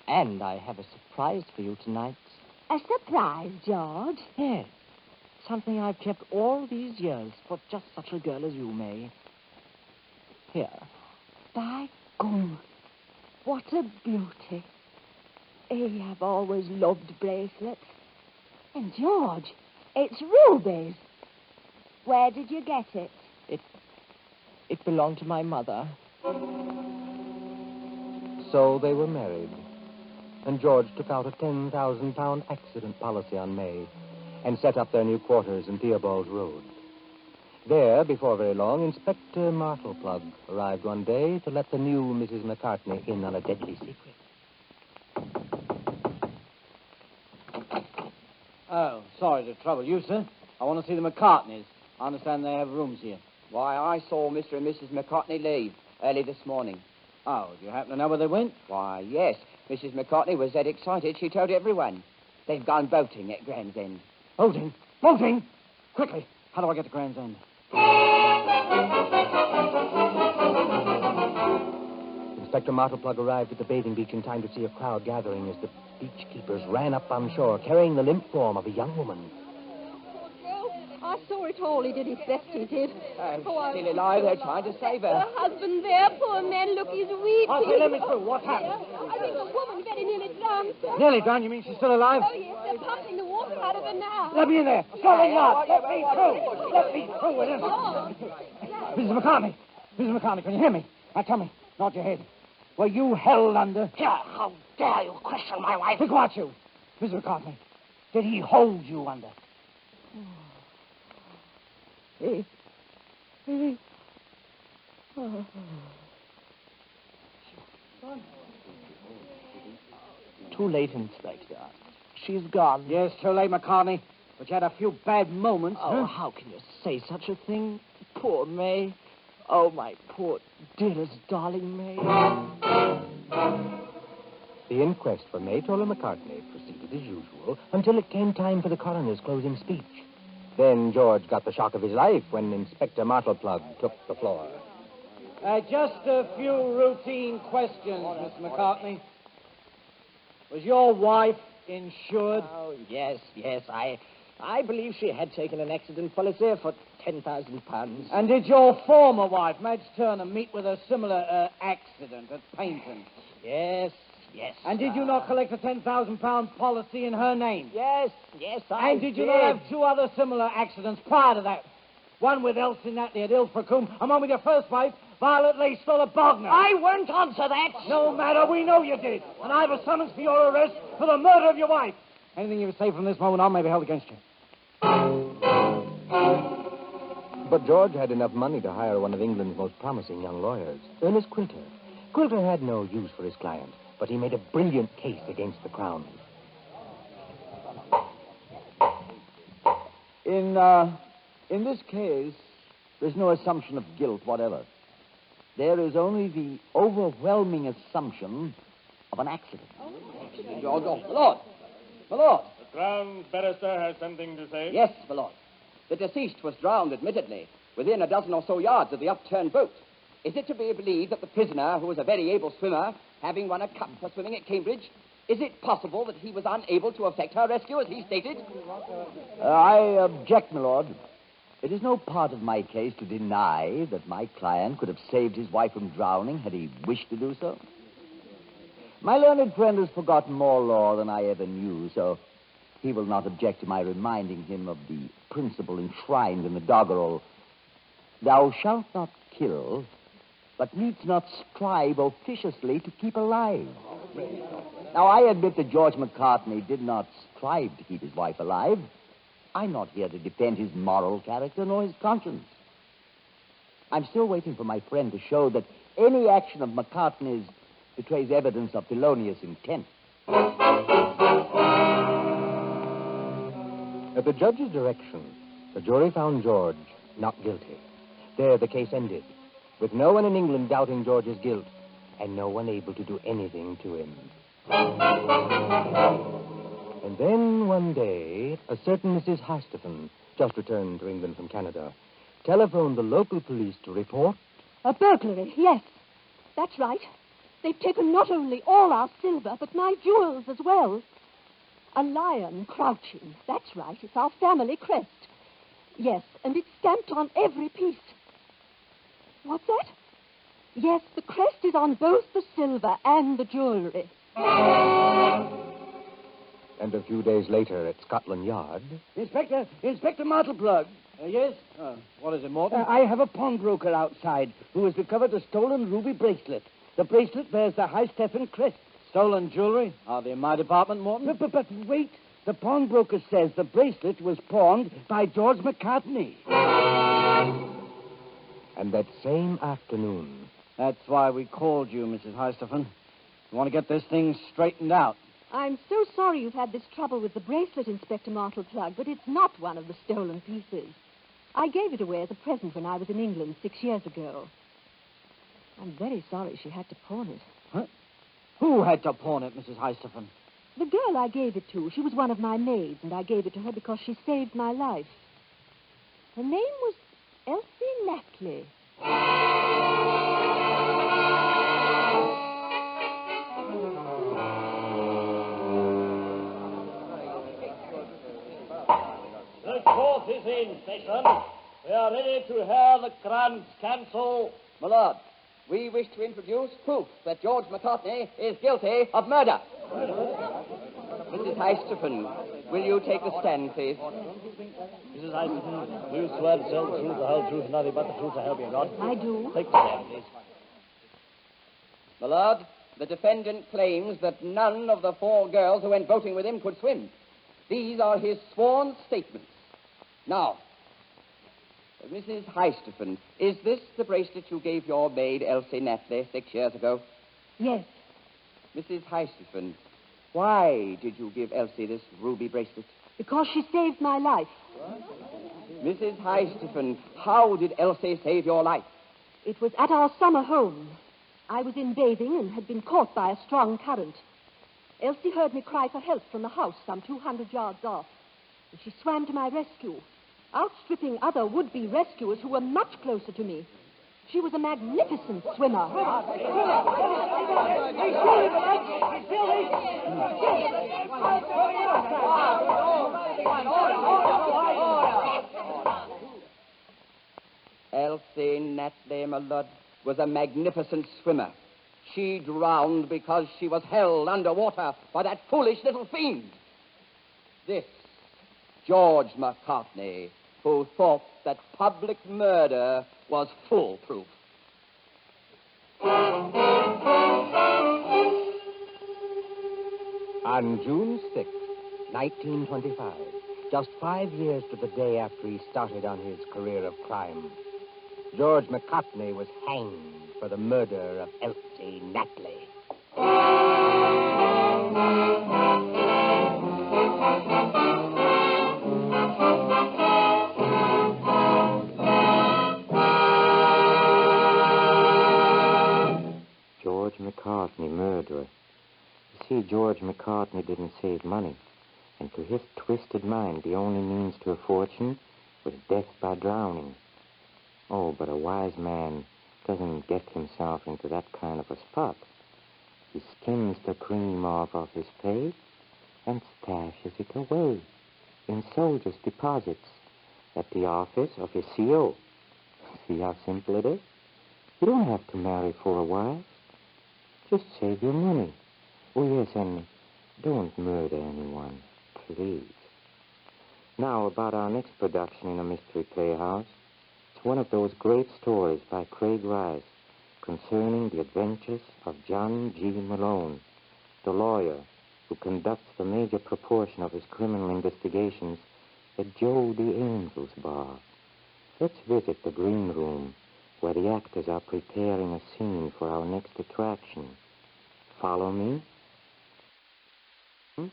And I have a surprise for you tonight. A surprise, George? Yes. Something I've kept all these years for just such a girl as you, May. Here. By gum. What a beauty. I've always loved bracelets. And, George, it's rubies. Where did you get it? It belonged to my mother. So they were married, and George took out a £10,000 accident policy on May and set up their new quarters in Theobald's Road. There, before very long, Inspector Martleplug arrived one day to let the new Mrs. McCartney in on a deadly secret. Oh, sorry to trouble you, sir. I want to see the McCartneys. I understand they have rooms here. Why, I saw Mr. and Mrs. McCartney leave early this morning. Oh, do you happen to know where they went? Why, yes. Mrs. McCartney was that excited she told everyone. They've gone boating at Grand's End. Boating? Boating? Quickly. How do I get to Grand's End? Inspector Martleplug arrived at the bathing beach in time to see a crowd gathering as the beach keepers ran up on shore, carrying the limp form of a young woman. I saw it all. He did his best, he did. Still alive. They're trying to save her. Her husband there, poor man. Look, he's weeping. Okay, let me through. What happened? I think a woman very nearly drowned, sir. Nearly drowned? You mean she's still alive? Oh, yes. They're pumping the water out of her now. Let me in there. Sorry, not. Let me through. Let me through with him. Mrs. McCartney. Mrs. McCartney, can you hear me? Now tell me. Nod your head. Were you held under? Here, how dare you question my wife? Be quiet, you. Mrs. McCartney, did he hold you under? Too late, Inspector. She's gone. Yes, too late, McCartney. But you had a few bad moments. Oh, how can you say such a thing? Poor May. Oh, my poor, dearest, darling May. The inquest for May Toller McCartney proceeded as usual until it came time for the coroner's closing speech. Then George got the shock of his life when Inspector Martleplug took the floor. Just a few routine questions, Miss McCartney. Was your wife insured? Oh, yes. I believe she had taken an accident policy for £10,000. And did your former wife, Madge Turner, meet with a similar accident at Paynton? Yes. And did you not collect a £10,000 policy in her name? Yes, I And did you not have two other similar accidents prior to that? One with Elsie Natley at Ilfracombe, and one with your first wife, Violet Lacewell at Bognor. I won't answer that. No matter, we know you did. And I have a summons for your arrest for the murder of your wife. Anything you say from this moment on may be held against you. But George had enough money to hire one of England's most promising young lawyers, Ernest Quilter. Quilter had no use for his client, but he made a brilliant case against the Crown. In this case, there's no assumption of guilt whatever. There is only the overwhelming assumption of an accident. My lord. The Crown's barrister has something to say? Yes, my lord. The deceased was drowned, admittedly, within a dozen or so yards of the upturned boat. Is it to be believed that the prisoner, who was a very able swimmer, having won a cup for swimming at Cambridge, is it possible that he was unable to effect her rescue, as he stated? I object, my lord. It is no part of my case to deny that my client could have saved his wife from drowning had he wished to do so. My learned friend has forgotten more law than I ever knew, so he will not object to my reminding him of the principle enshrined in the doggerel, "Thou shalt not kill, but needs not strive officiously to keep alive." Now, I admit that George McCartney did not strive to keep his wife alive. I'm not here to defend his moral character nor his conscience. I'm still waiting for my friend to show that any action of McCartney's betrays evidence of felonious intent. At the judge's direction, the jury found George not guilty. There the case ended, with no one in England doubting George's guilt and no one able to do anything to him. And then one day, a certain Mrs. Hastafan, just returned to England from Canada, telephoned the local police to report A burglary, yes. That's right. They've taken not only all our silver, but my jewels as well. A lion crouching. That's right. It's our family crest. Yes, and it's stamped on every piece. What's that? Yes, the crest is on both the silver and the jewelry. And a few days later at Scotland Yard. Inspector Martleplug. Yes? What is it, Morton? I have a pawnbroker outside who has recovered a stolen ruby bracelet. The bracelet bears the High Stephen crest. Stolen jewelry? Are they in my department, Morton? But wait. The pawnbroker says the bracelet was pawned by George McCartney. And that same afternoon... That's why we called you, Mrs. Heistephen. We want to get this thing straightened out. I'm so sorry you've had this trouble with the bracelet, Inspector Martleplug, but it's not one of the stolen pieces. I gave it away as a present when I was in England 6 years ago. I'm very sorry she had to pawn it. Huh? Who had to pawn it, Mrs. Heistephen? The girl I gave it to, she was one of my maids, and I gave it to her because she saved my life. Her name was Elsie Natley. The court is in session. We are ready to hear the Crown's counsel. My lord, we wish to introduce proof that George McCartney is guilty of murder. Mrs. Heistephen, will you take the stand, please? Mrs. Heistephen, do you swear to tell the truth, the whole truth, and nothing but the truth, so help you God? I do. Take the stand, please. My lord, the defendant claims that none of the 4 girls who went boating with him could swim. These are his sworn statements. Now, Mrs. Heistephen, is this the bracelet you gave your maid, Elsie Natley, 6 years ago? Yes. Mrs. Heistephen, why did you give Elsie this ruby bracelet? Because she saved my life. Mrs. Heistephen, how did Elsie save your life? It was at our summer home. I was in bathing and had been caught by a strong current. Elsie heard me cry for help from the house some 200 yards off. And she swam to my rescue, outstripping other would-be rescuers who were much closer to me. She was a magnificent swimmer. Elsie Natley, my lord, was a magnificent swimmer. She drowned because she was held underwater by that foolish little fiend. This George McCartney, who thought that public murder was foolproof. On June 6, 1925, just 5 years to the day after he started on his career of crime, George McCartney was hanged for the murder of Elsie Natley. George McCartney, murderer. You see, George McCartney didn't save money, and to his twisted mind, the only means to a fortune was death by drowning. Oh, but a wise man doesn't get himself into that kind of a spot. He skims the cream off of his pay and stashes it away in soldiers' deposits at the office of his CO. See how simple it is? You don't have to marry for a while. Just save your money. Oh, yes, and don't murder anyone, please. Now, about our next production in a mystery playhouse. It's one of those great stories by Craig Rice concerning the adventures of John G. Malone, the lawyer who conducts the major proportion of his criminal investigations at Joe the Angel's bar. Let's visit the green room where the actors are preparing a scene for our next attraction. Follow me? Come.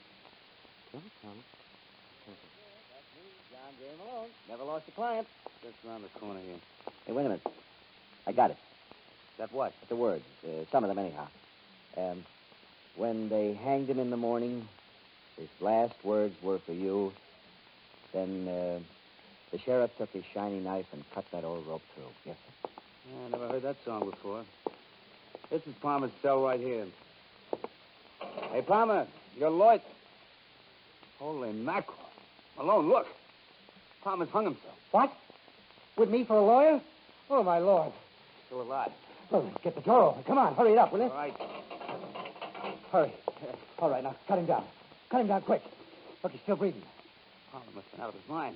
John J. Malone. Never lost a client. Just around the corner here. Hey, wait a minute. I got it. Got what? The words. Some of them, anyhow. When they hanged him in the morning, his last words were for you. Then the sheriff took his shiny knife and cut that old rope through. Yes, sir. Yeah, I never heard that song before. This is Palmer's cell right here. Hey, Palmer, you're Lloyd. Holy mackerel. Malone, look. Palmer's hung himself. What? With me for a lawyer? Oh, my Lord. Still alive. Oh, get the door open. Come on, hurry it up, will you? All right. Hurry. All right, now, cut him down. Cut him down quick. Look, he's still breathing. Palmer must have been out of his mind.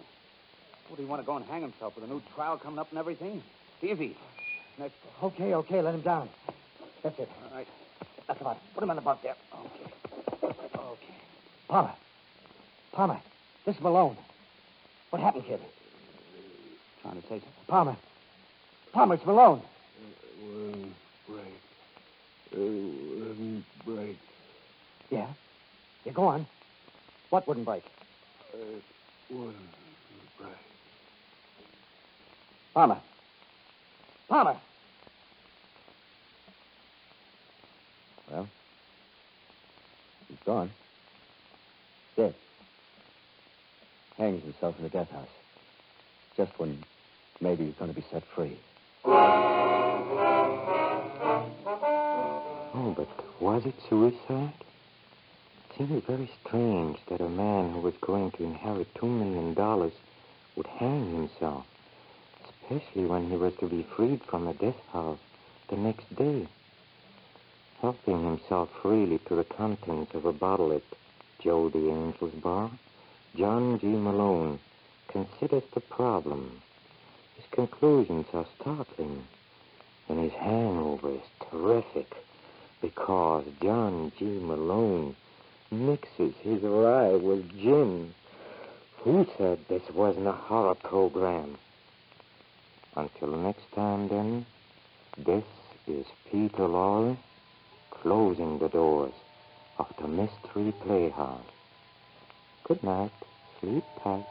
Would he want to go and hang himself with a new trial coming up and everything? Easy. Next. Okay, let him down. That's it. All right. That's about it. Put him on the bunk there. Okay. Palmer, this is Malone. What happened, kid? Trying to say something. Palmer, it's Malone. Wouldn't break. Yeah, go on. What wouldn't break? Wouldn't break. Palmer. Well, he's gone. Dead. Hangs himself in the death house. Just when maybe he's going to be set free. Oh, but was it suicide? It seemed very strange that a man who was going to inherit $2 million would hang himself, especially when he was to be freed from the death house the next day. Helping himself freely to the contents of a bottle at Joe the Angel's bar, John G. Malone considers the problem. His conclusions are startling, and his hangover is terrific because John G. Malone mixes his rye with gin. Who said this wasn't a horror program? Until next time, then, this is Peter Lorre closing the doors of the Mystery Playhouse. Good night. Sleep tight.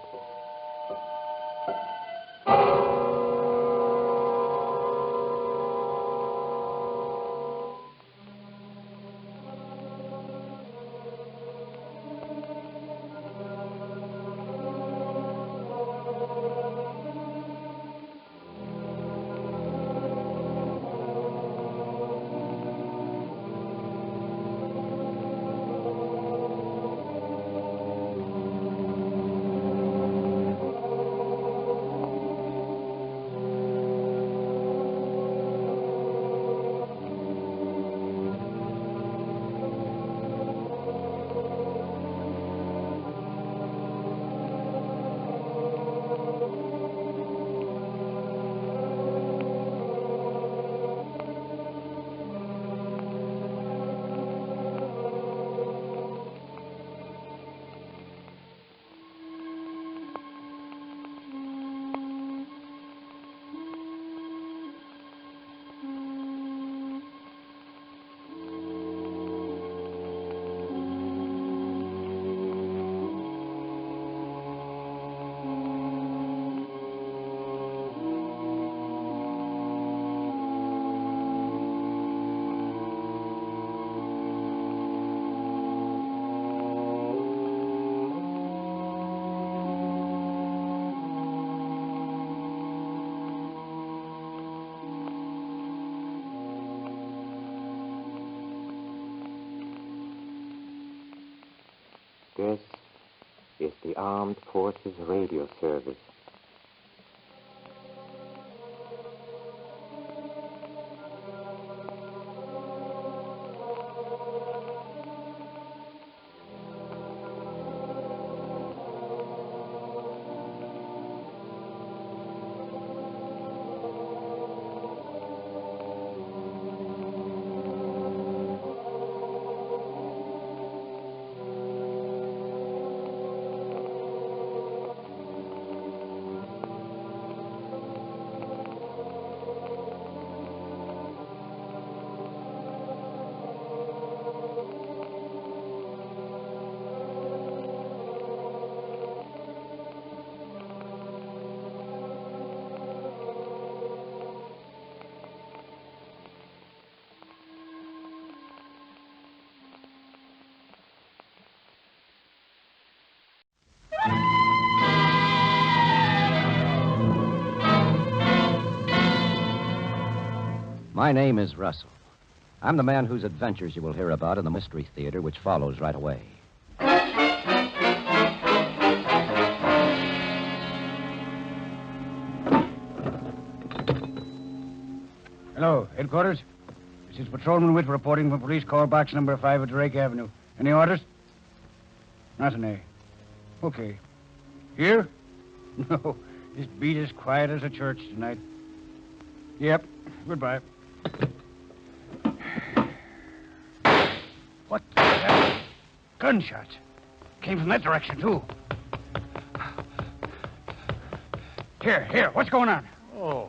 This is the Armed Forces Radio Service. My name is Russell. I'm the man whose adventures you will hear about in the Mystery Theater, which follows right away. Hello, headquarters. This is Patrolman Witt reporting from police call box number 5 at Drake Avenue. Any orders? Nothing, eh? Okay. Here? No, this beat as quiet as a church tonight. Yep. Goodbye. What the hell? Gunshots. Came from that direction, too. Here. What's going on? Oh,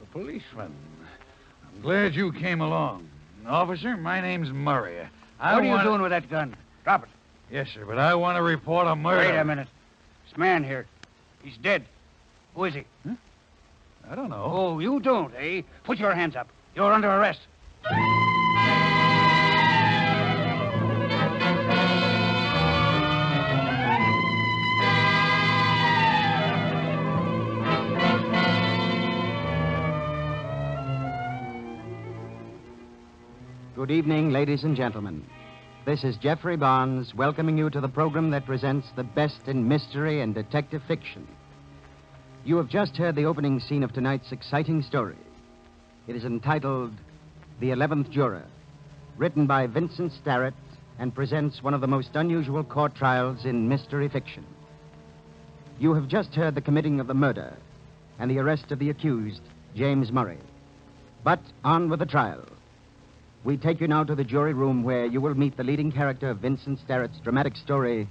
the policeman. I'm glad you came along. Officer, my name's Murray. What are you doing with that gun? Drop it. Yes, sir, but I want to report a murder. Wait a minute. This man here, he's dead. Who is he? Huh? I don't know. Oh, you don't, eh? Put your hands up. You're under arrest. Good evening, ladies and gentlemen. This is Jeffrey Barnes welcoming you to the program that presents the best in mystery and detective fiction. You have just heard the opening scene of tonight's exciting story. It is entitled The 11th Juror, written by Vincent Starrett and presents one of the most unusual court trials in mystery fiction. You have just heard the committing of the murder and the arrest of the accused, James Murray. But on with the trial. We take you now to the jury room where you will meet the leading character of Vincent Starrett's dramatic story,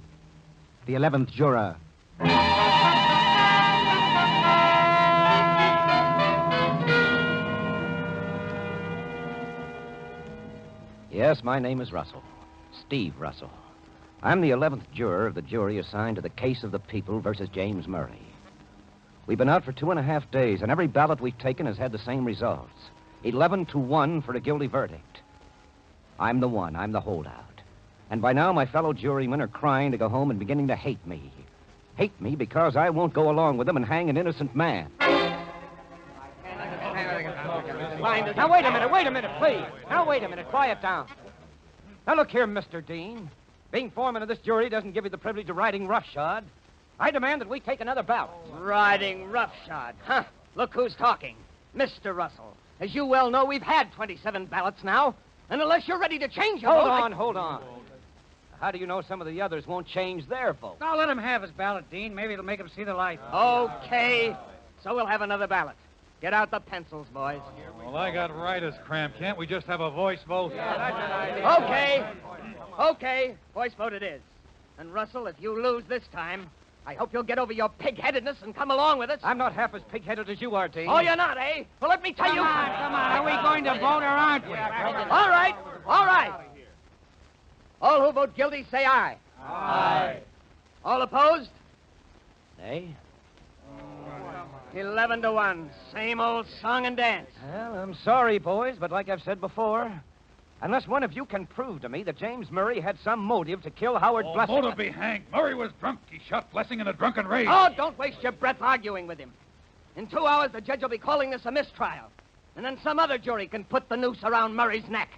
The 11th Juror. Yes, my name is Russell. Steve Russell. I'm the 11th juror of the jury assigned to the case of the people versus James Murray. We've been out for 2.5 days, and every ballot we've taken has had the same results. 11-1 for a guilty verdict. I'm the one. I'm the holdout. And by now, my fellow jurymen are crying to go home and beginning to hate me. Hate me because I won't go along with them and hang an innocent man. Now, wait a minute, please. Now, wait a minute. Quiet down. Now, look here, Mr. Dean. Being foreman of this jury doesn't give you the privilege of riding roughshod. I demand that we take another ballot. Riding roughshod. Huh. Look who's talking. Mr. Russell. As you well know, we've had 27 ballots now. And unless you're ready to change your vote... Hold on. How do you know some of the others won't change their vote? Now, let him have his ballot, Dean. Maybe it'll make him see the light. Okay. So we'll have another ballot. Get out the pencils, boys. Well, I got writer's cramp. Can't we just have a voice vote? Okay. Voice vote it is. And, Russell, if you lose this time, I hope you'll get over your pig-headedness and come along with us. I'm not half as pig-headed as you are, Dean. Oh, you're not, eh? Well, let me tell you... Come on. Are we going to vote or aren't we? All right. All who vote guilty, say aye. Aye. All opposed? Nay? 11-1. Same old song and dance. Well, I'm sorry, boys, but like I've said before, unless one of you can prove to me that James Murray had some motive to kill Howard Blessing... Motive be hanged. Murray was drunk. He shot Blessing in a drunken rage. Oh, don't waste your breath arguing with him. In 2 hours, the judge will be calling this a mistrial. And then some other jury can put the noose around Murray's neck.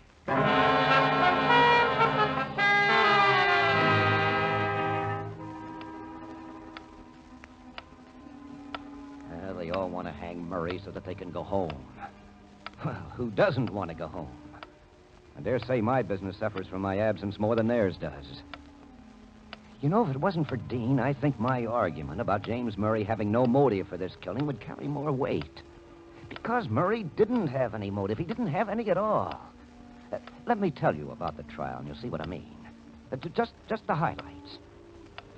They all want to hang Murray so that they can go home. Well, who doesn't want to go home? I dare say my business suffers from my absence more than theirs does. You know, if it wasn't for Dean, I think my argument about James Murray having no motive for this killing would carry more weight. Because Murray didn't have any motive. He didn't have any at all. Let me tell you about the trial, and you'll see what I mean. Just the highlights.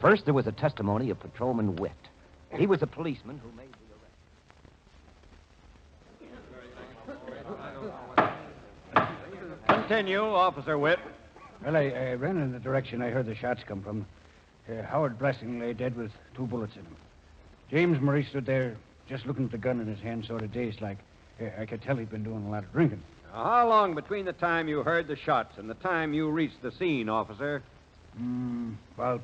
First, there was a testimony of Patrolman Witt. He was a policeman who made the Continue, Officer Witt. Well, I ran in the direction I heard the shots come from. Howard Blessing lay dead with 2 bullets in him. James Murray stood there just looking at the gun in his hand, sort of dazed like. I could tell he'd been doing a lot of drinking. Now, how long between the time you heard the shots and the time you reached the scene, officer? About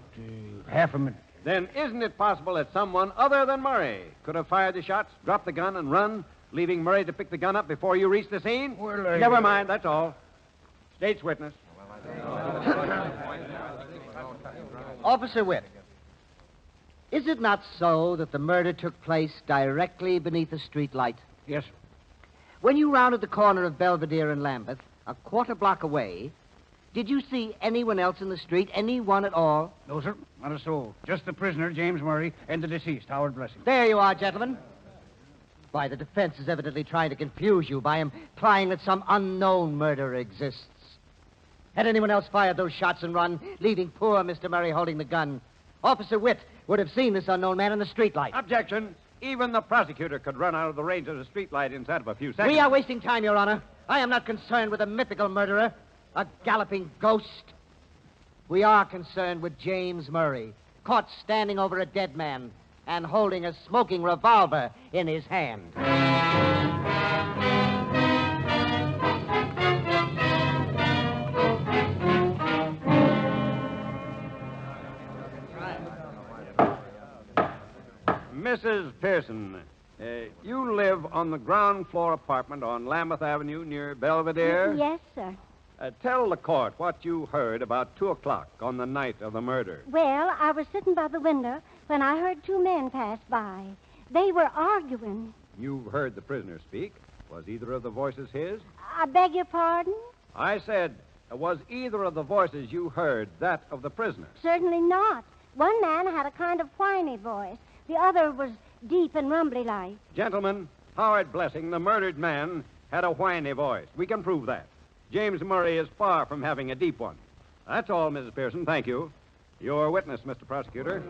half a minute. Then isn't it possible that someone other than Murray could have fired the shots, dropped the gun, and run, leaving Murray to pick the gun up before you reached the scene? Well, Never mind, that's all. State's witness. Officer Witt, is it not so that the murder took place directly beneath a street light? Yes. When you rounded the corner of Belvedere and Lambeth, a quarter block away, Did you see anyone else in the street? Anyone at all? No, sir. Not a soul. Just the prisoner, James Murray, and the deceased, Howard Blessing. There you are, gentlemen. Why, the defense is evidently trying to confuse you by implying that some unknown murderer exists. Had anyone else fired those shots and run, leaving poor Mr. Murray holding the gun, Officer Witt would have seen this unknown man in the streetlight. Objection. Even the prosecutor could run out of the range of the streetlight inside of a few seconds. We are wasting time, Your Honor. I am not concerned with a mythical murderer, a galloping ghost. We are concerned with James Murray, caught standing over a dead man and holding a smoking revolver in his hand. Mrs. Pearson, you live on the ground floor apartment on Lambeth Avenue near Belvedere? Yes, sir. Tell the court what you heard about 2 o'clock on the night of the murder. Well, I was sitting by the window when I heard two men pass by. They were arguing. You heard the prisoner speak. Was either of the voices his? I beg your pardon? I said, was either of the voices you heard that of the prisoner? Certainly not. One man had a kind of whiny voice. The other was deep and rumbly-like. Gentlemen, Howard Blessing, the murdered man, had a whiny voice. We can prove that. James Murray is far from having a deep one. That's all, Mrs. Pearson. Thank you. Your witness, Mr. Prosecutor.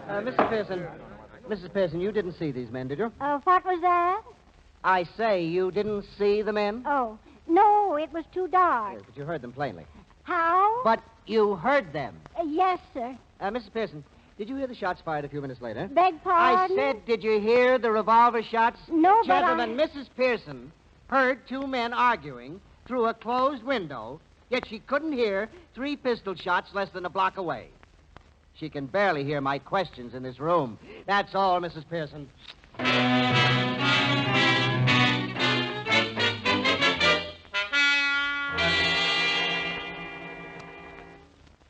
Mrs. Pearson, you didn't see these men, did you? What was that? I say you didn't see the men? Oh, no, it was too dark. Yes, but you heard them plainly. How? But you heard them. Yes, sir. Mrs. Pearson, did you hear the shots fired a few minutes later? Beg pardon? I said, did you hear the revolver shots? No, but Gentlemen, Mrs. Pearson heard two men arguing through a closed window, yet she couldn't hear 3 pistol shots less than a block away. She can barely hear my questions in this room. That's all, Mrs. Pearson.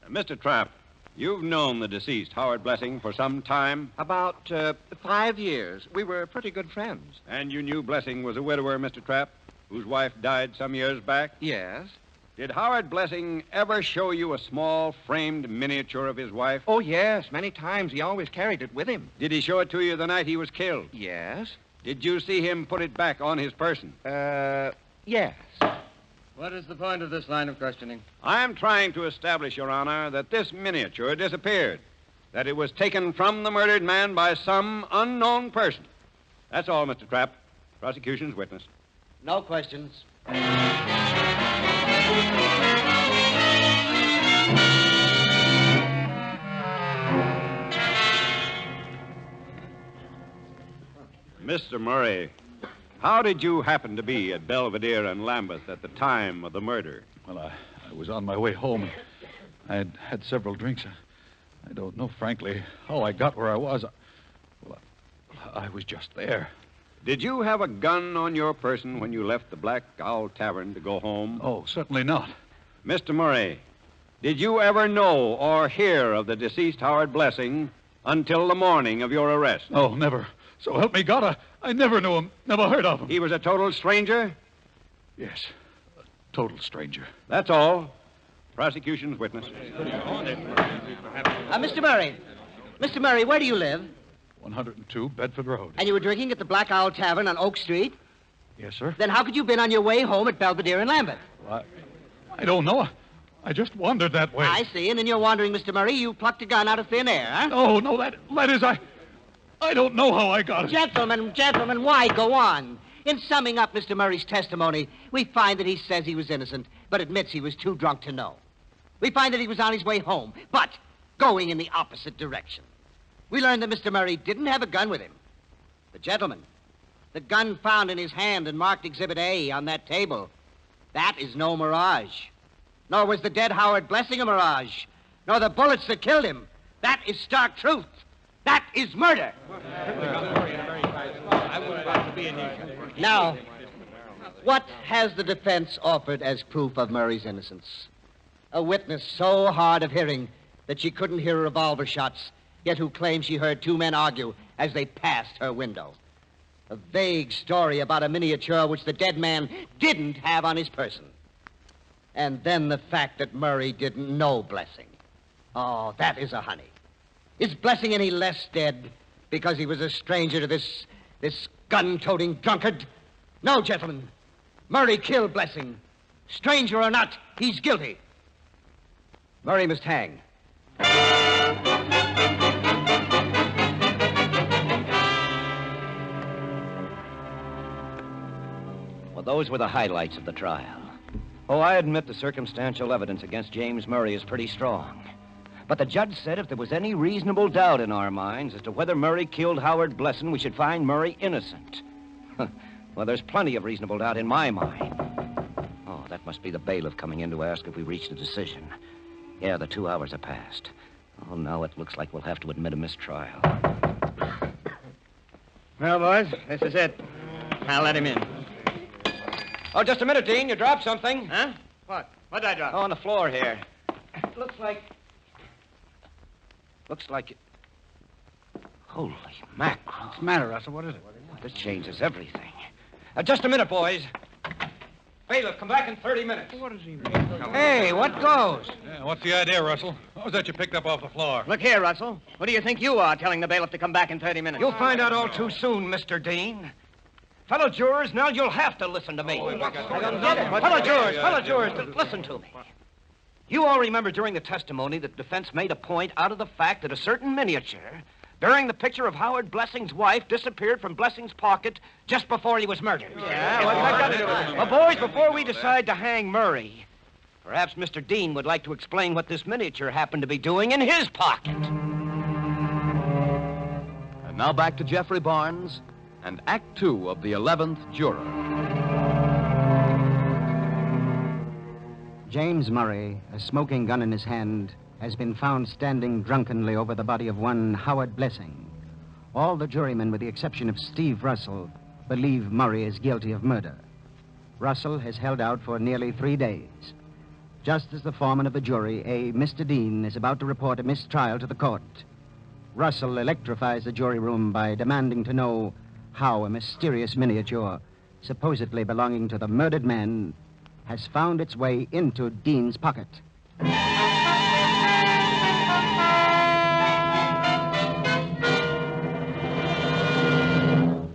Mr. Trapp, you've known the deceased, Howard Blessing, for some time? About 5 years. We were pretty good friends. And you knew Blessing was a widower, Mr. Trapp, whose wife died some years back? Yes. Did Howard Blessing ever show you a small framed miniature of his wife? Oh, yes. Many times. He always carried it with him. Did he show it to you the night he was killed? Yes. Did you see him put it back on his person? Yes. What is the point of this line of questioning? I am trying to establish, Your Honor, that this miniature disappeared. That it was taken from the murdered man by some unknown person. That's all, Mr. Trapp. Prosecution's witness. No questions. Mr. Murray, how did you happen to be at Belvedere and Lambeth at the time of the murder? Well, I was on my way home. I had had several drinks. I don't know, frankly, how I got where I was. I was just there. Did you have a gun on your person when you left the Black Owl Tavern to go home? Oh, certainly not. Mr. Murray, did you ever know or hear of the deceased Howard Blessing until the morning of your arrest? Oh, never. So help me God, I never knew him, never heard of him. He was a total stranger? Yes, a total stranger. That's all. Prosecution's witness. Mr. Murray. Mr. Murray, where do you live? 102 Bedford Road. And you were drinking at the Black Owl Tavern on Oak Street? Yes, sir. Then how could you have been on your way home at Belvedere and Lambeth? Well, I don't know. I just wandered that way. I see. And in your wandering, Mr. Murray, you plucked a gun out of thin air, huh? No, that is, I don't know how I got it. Gentlemen, why go on? In summing up Mr. Murray's testimony, we find that he says he was innocent, but admits he was too drunk to know. We find that he was on his way home, but going in the opposite direction. We learn that Mr. Murray didn't have a gun with him. But, gentlemen, the gun found in his hand and marked Exhibit A on that table, that is no mirage. Nor was the dead Howard Blessing a mirage. Nor the bullets that killed him. That is stark truth. That is murder. Now, what has the defense offered as proof of Murray's innocence? A witness so hard of hearing that she couldn't hear revolver shots, yet who claims she heard two men argue as they passed her window. A vague story about a miniature which the dead man didn't have on his person. And then the fact that Murray didn't know Blessing. Oh, that is a honey. Is Blessing any less dead because he was a stranger to this gun-toting drunkard? No, gentlemen. Murray killed Blessing. Stranger or not, he's guilty. Murray must hang. Well, those were the highlights of the trial. Oh, I admit the circumstantial evidence against James Murray is pretty strong. But the judge said if there was any reasonable doubt in our minds as to whether Murray killed Howard Blessing, we should find Murray innocent. Well, there's plenty of reasonable doubt in my mind. Oh, that must be the bailiff coming in to ask if we reached a decision. Yeah, the 2 hours have passed. Oh, now it looks like we'll have to admit a mistrial. Well, boys, this is it. I'll let him in. Oh, just a minute, Dean. You dropped something. Huh? What? What did I drop? Oh, on the floor here. Looks like... Holy mackerel. What's the matter, Russell? What is it? This changes everything. Just a minute, boys. Bailiff, come back in 30 minutes. What does he mean? Hey, what goes? Yeah, what's the idea, Russell? What was that you picked up off the floor? Look here, Russell. What do you think you are telling the bailiff to come back in 30 minutes? You'll find out all too soon, Mr. Dean. Fellow jurors, now you'll have to listen to me. I don't get it. Fellow jurors, listen to me. You all remember during the testimony that the defense made a point out of the fact that a certain miniature bearing the picture of Howard Blessing's wife disappeared from Blessing's pocket just before he was murdered. Yeah, what's that got to do with it? Well, boys, before we decide to hang Murray, perhaps Mr. Dean would like to explain what this miniature happened to be doing in his pocket. And now back to Jeffrey Barnes and Act 2 of The 11th Juror. James Murray, a smoking gun in his hand, has been found standing drunkenly over the body of one Howard Blessing. All the jurymen, with the exception of Steve Russell, believe Murray is guilty of murder. Russell has held out for nearly 3 days. Just as the foreman of the jury, a Mr. Dean, is about to report a mistrial to the court, Russell electrifies the jury room by demanding to know how a mysterious miniature, supposedly belonging to the murdered man, has found its way into Dean's pocket.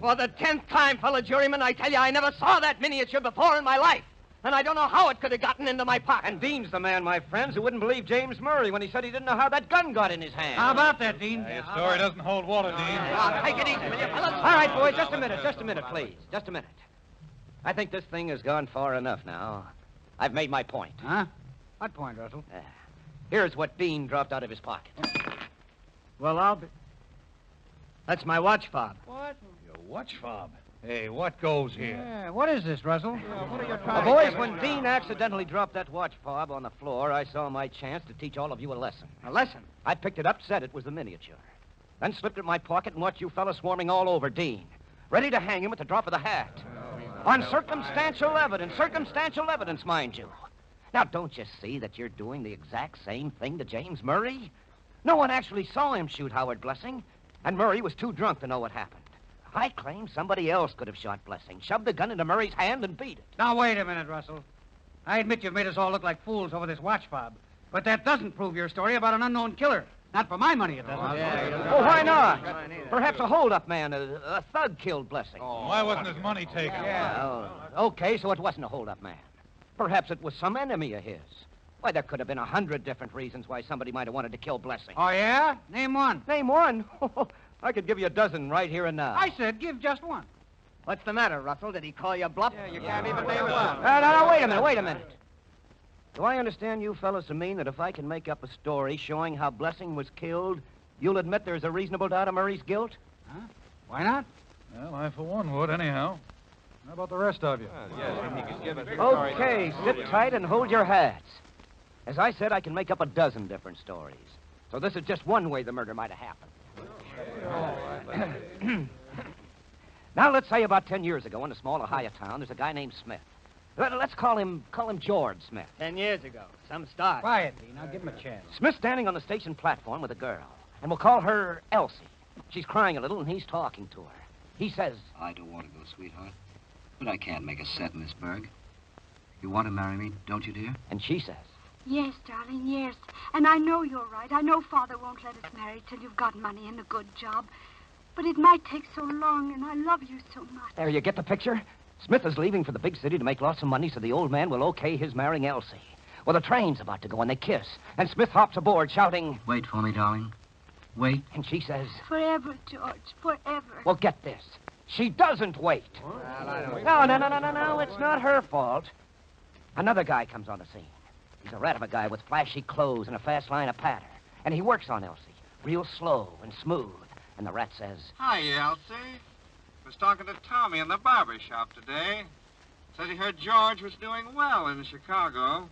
For the 10th time, fellow jurymen, I tell you, I never saw that miniature before in my life. And I don't know how it could have gotten into my pocket. And Dean's the man, my friends, who wouldn't believe James Murray when he said he didn't know how that gun got in his hand. How about that, Dean? Your story doesn't hold water, Dean. Take it easy, will you, fellas? All right, boys, just a minute, please. Just a minute. I think this thing has gone far enough now. I've made my point. Huh? What point, Russell? Here's what Dean dropped out of his pocket. Well, I'll be... That's my watch fob. What? Your watch fob? Hey, what goes here? Yeah, what is this, Russell? What are you Well, boys, when Dean accidentally dropped that watch fob on the floor, I saw my chance to teach all of you a lesson. A lesson? I picked it up, said it was the miniature. Then slipped it in my pocket and watched you fellas swarming all over Dean, ready to hang him at the drop of the hat. On circumstantial evidence, mind you. Now, don't you see that you're doing the exact same thing to James Murray? No one actually saw him shoot Howard Blessing, and Murray was too drunk to know what happened. I claim somebody else could have shot Blessing, shoved the gun into Murray's hand, and beat it. Now, wait a minute, Russell. I admit you've made us all look like fools over this watch fob, but that doesn't prove your story about an unknown killer. Not for my money, it doesn't. Oh, why not? Perhaps a hold-up man, a thug killed Blessing. Why wasn't his money taken? Okay, so it wasn't a hold-up man. Perhaps it was some enemy of his. Why, there could have been 100 different reasons why somebody might have wanted to kill Blessing. Oh, yeah? Name one. Name one? I could give you a dozen right here and now. I said give just one. What's the matter, Russell? Did he call you bluff? Yeah, you can't even name one. No, wait a minute. Do I understand you fellas to mean that if I can make up a story showing how Blessing was killed, you'll admit there's a reasonable doubt of Murray's guilt? Huh? Why not? Well, I, for one, would, anyhow. How about the rest of you? Okay, sit tight and hold your hats. As I said, I can make up a dozen different stories. So this is just one way the murder might have happened. Now, let's say about 10 years ago in a small Ohio town, there's a guy named Smith. Let's call him George Smith. 10 years ago. Some start. Quiet, Dean. I'll give him a chance. Smith's standing on the station platform with a girl, and we'll call her Elsie. She's crying a little, and he's talking to her. He says... I don't want to go, sweetheart, but I can't make a set in this burg. You want to marry me, don't you, dear? And she says, Yes, darling, yes. And I know you're right. I know Father won't let us marry till you've got money and a good job. But it might take so long, and I love you so much. there, you get the picture? Smith is leaving for the big city to make lots of money so the old man will okay his marrying Elsie. Well, the train's about to go, and they kiss. And Smith hops aboard, shouting, Wait for me, darling. Wait. And she says, Forever, George, forever. well, get this. She doesn't wait. No, it's not her fault. Another guy comes on the scene. He's a rat of a guy with flashy clothes and a fast line of patter. And he works on Elsie, real slow and smooth. And the rat says, Hi, Elsie. Was talking to Tommy in the barber shop today. Said he heard George was doing well in Chicago.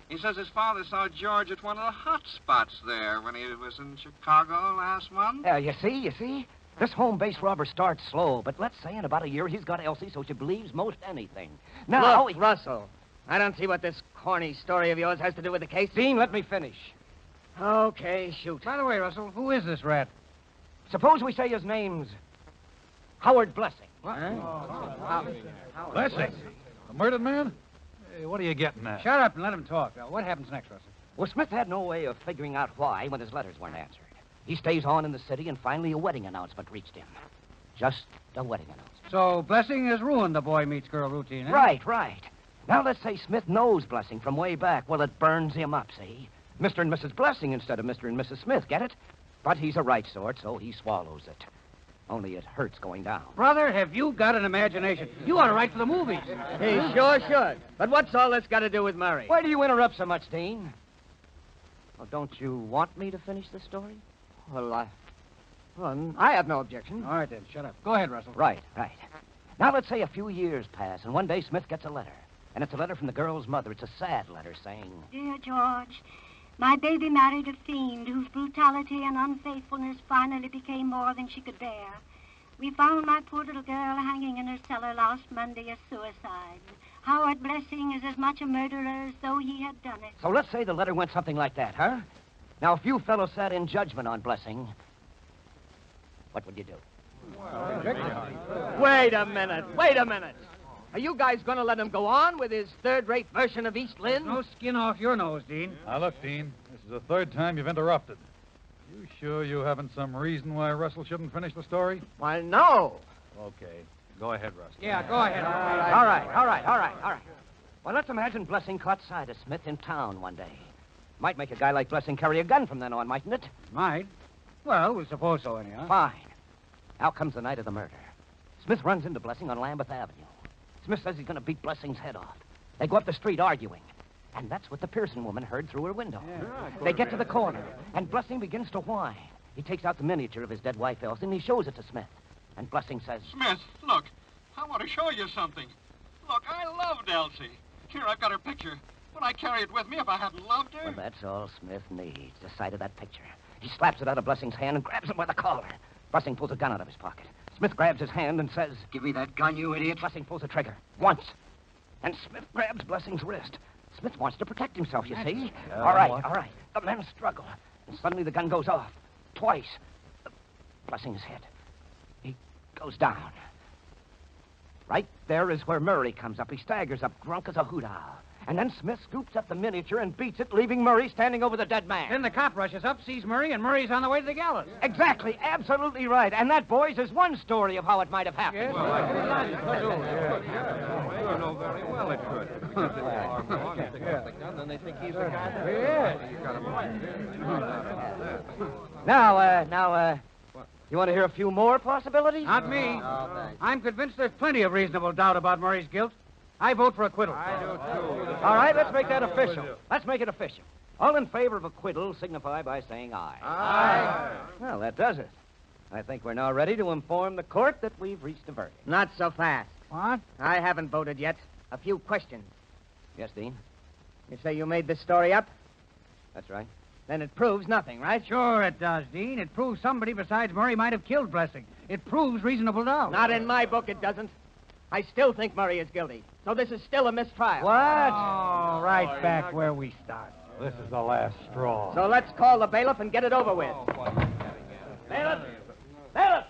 He says his father saw George at one of the hot spots there when he was in Chicago last month. You see? This home base robber starts slow, but let's say in about a year he's got Elsie so she believes most anything. Now, Look, Russell, I don't see what this corny story of yours has to do with the case. Dean, let me finish. Okay, shoot. By the way, Russell, who is this rat? Suppose we say his name's Howard Blessing. What? Blessing? The murdered man? Hey, what are you getting at? Shut up and let him talk. What happens next, Russell? well, Smith had no way of figuring out why when his letters weren't answered. He stays on in the city, and finally a wedding announcement reached him. Just a wedding announcement. So Blessing has ruined the boy meets girl routine, eh? Right. Now let's say Smith knows Blessing from way back. Well, it burns him up, see? Mr. and Mrs. Blessing instead of Mr. and Mrs. Smith, get it? But he's a right sort, so he swallows it. Only it hurts going down. Brother, have you got an imagination? You ought to write for the movies. He sure should. But what's all this got to do with Murray? Why do you interrupt so much, Dean? Well, don't you want me to finish the story? Well, I have no objection. All right, then. Shut up. Go ahead, Russell. Right. Now, let's say a few years pass, and one day Smith gets a letter. And it's a letter from the girl's mother. It's a sad letter saying, Dear George, my baby married a fiend whose brutality and unfaithfulness finally became more than she could bear. We found my poor little girl hanging in her cellar last Monday as suicide. Howard Blessing is as much a murderer as though he had done it. So let's say the letter went something like that, huh? Now, if you fellows sat in judgment on Blessing, what would you do? Wait a minute. Are you guys going to let him go on with his third-rate version of East Lynn? No skin off your nose, Dean. Now, look, Dean, this is the third time you've interrupted. You sure you haven't some reason why Russell shouldn't finish the story? Why, no. Okay. Go ahead, Russell. Yeah, go ahead. All right. Well, let's imagine Blessing caught sight of Smith in town one day. Might make a guy like Blessing carry a gun from then on, mightn't it? Might. Well, we'll suppose so, anyhow. Fine. Now comes the night of the murder. Smith runs into Blessing on Lambeth Avenue. Smith says he's going to beat Blessing's head off. They go up the street arguing. And that's what the Pearson woman heard through her window. They get to the corner, and Blessing begins to whine. He takes out the miniature of his dead wife, Elsie, and he shows it to Smith. And Blessing says, Smith, look, I want to show you something. Look, I loved Elsie. Here, I've got her picture. Would I carry it with me if I hadn't loved her? Well, that's all Smith needs, the sight of that picture. He slaps it out of Blessing's hand and grabs him by the collar. Blessing pulls a gun out of his pocket. Smith grabs his hand and says, Give me that gun, you idiot. Blessing pulls the trigger. Once. And Smith grabs Blessing's wrist. Smith wants to protect himself, you see. All right. The men struggle. And suddenly the gun goes off. Twice. Blessing is hit. He goes down. Right there is where Murray comes up. He staggers up, drunk as a hoot owl. And then Smith scoops up the miniature and beats it, leaving Murray standing over the dead man. Then the cop rushes up, sees Murray, and Murray's on the way to the gallows. Exactly. Absolutely right. And that, boys, is one story of how it might have happened. Yes, you know very well it could. Then they think he's the guy. Now, you want to hear a few more possibilities? Not me. I'm convinced there's plenty of reasonable doubt about Murray's guilt. I vote for acquittal. I do, too. All right, let's make that official. Let's make it official. All in favor of acquittal signify by saying aye. Aye. Well, that does it. I think we're now ready to inform the court that we've reached a verdict. Not so fast. What? I haven't voted yet. A few questions. Yes, Dean? You say you made this story up? That's right. Then it proves nothing, right? Sure it does, Dean. It proves somebody besides Murray might have killed Blessing. It proves reasonable doubt. Not in my book, it doesn't. I still think Murray is guilty. So this is still a mistrial. What? Oh, right back where we started. This is the last straw. So let's call the bailiff and get it over with. Bailiff! Bailiff!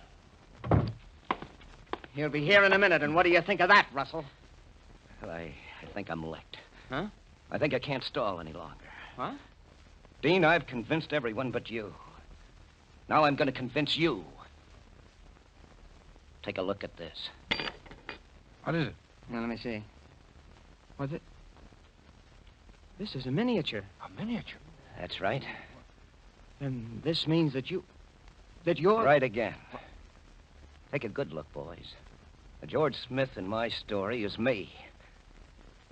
He'll be here in a minute, and what do you think of that, Russell? Well, I think I'm licked. Huh? I think I can't stall any longer. What? Dean, I've convinced everyone but you. Now I'm going to convince you. Take a look at this. What is it? Now, let me see. What's it? This is a miniature. A miniature? That's right. And this means that you're... Right again. Take a good look, boys. The George Smith in my story is me.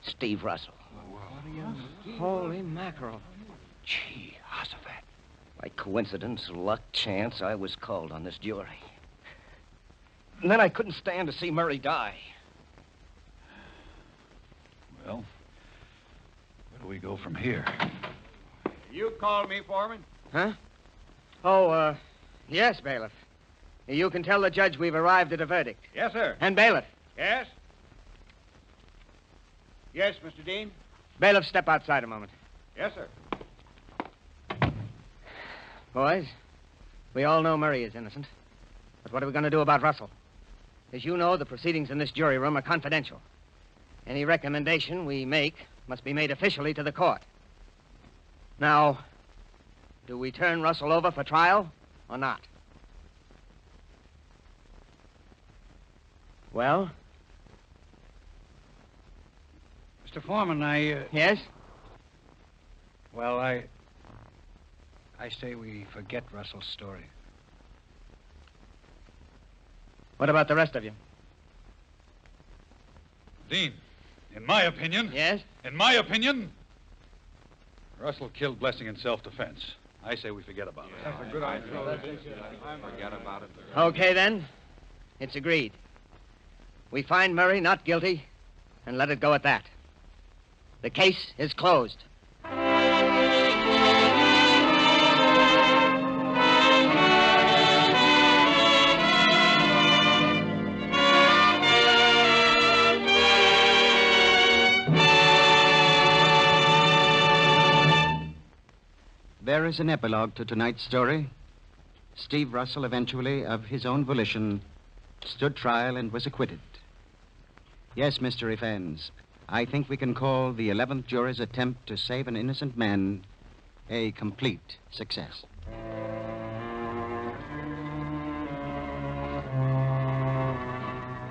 Steve Russell. Holy mackerel. Gee, Hossafat. By coincidence, luck, chance, I was called on this jury. And then I couldn't stand to see Murray die. Well, where do we go from here? You called me, Foreman? Huh? Oh, yes, bailiff. You can tell the judge we've arrived at a verdict. Yes, sir. And bailiff. Yes? Yes, Mr. Dean? Bailiff, step outside a moment. Yes, sir. Boys, we all know Murray is innocent. But what are we going to do about Russell? As you know, the proceedings in this jury room are confidential. Any recommendation we make must be made officially to the court. Now, do we turn Russell over for trial or not? Well? Mr. Foreman, Yes? Well, I say we forget Russell's story. What about the rest of you? Dean, in my opinion... Yes? In my opinion, Russell killed Blessing in self-defense. I say we forget about it. That's a good idea. Forget about it. Okay, then. It's agreed. We find Murray not guilty and let it go at that. The case is closed. There is an epilogue to tonight's story. Steve Russell eventually, of his own volition, stood trial and was acquitted. Yes, Mr. Evans, I think we can call the 11th juror's attempt to save an innocent man a complete success.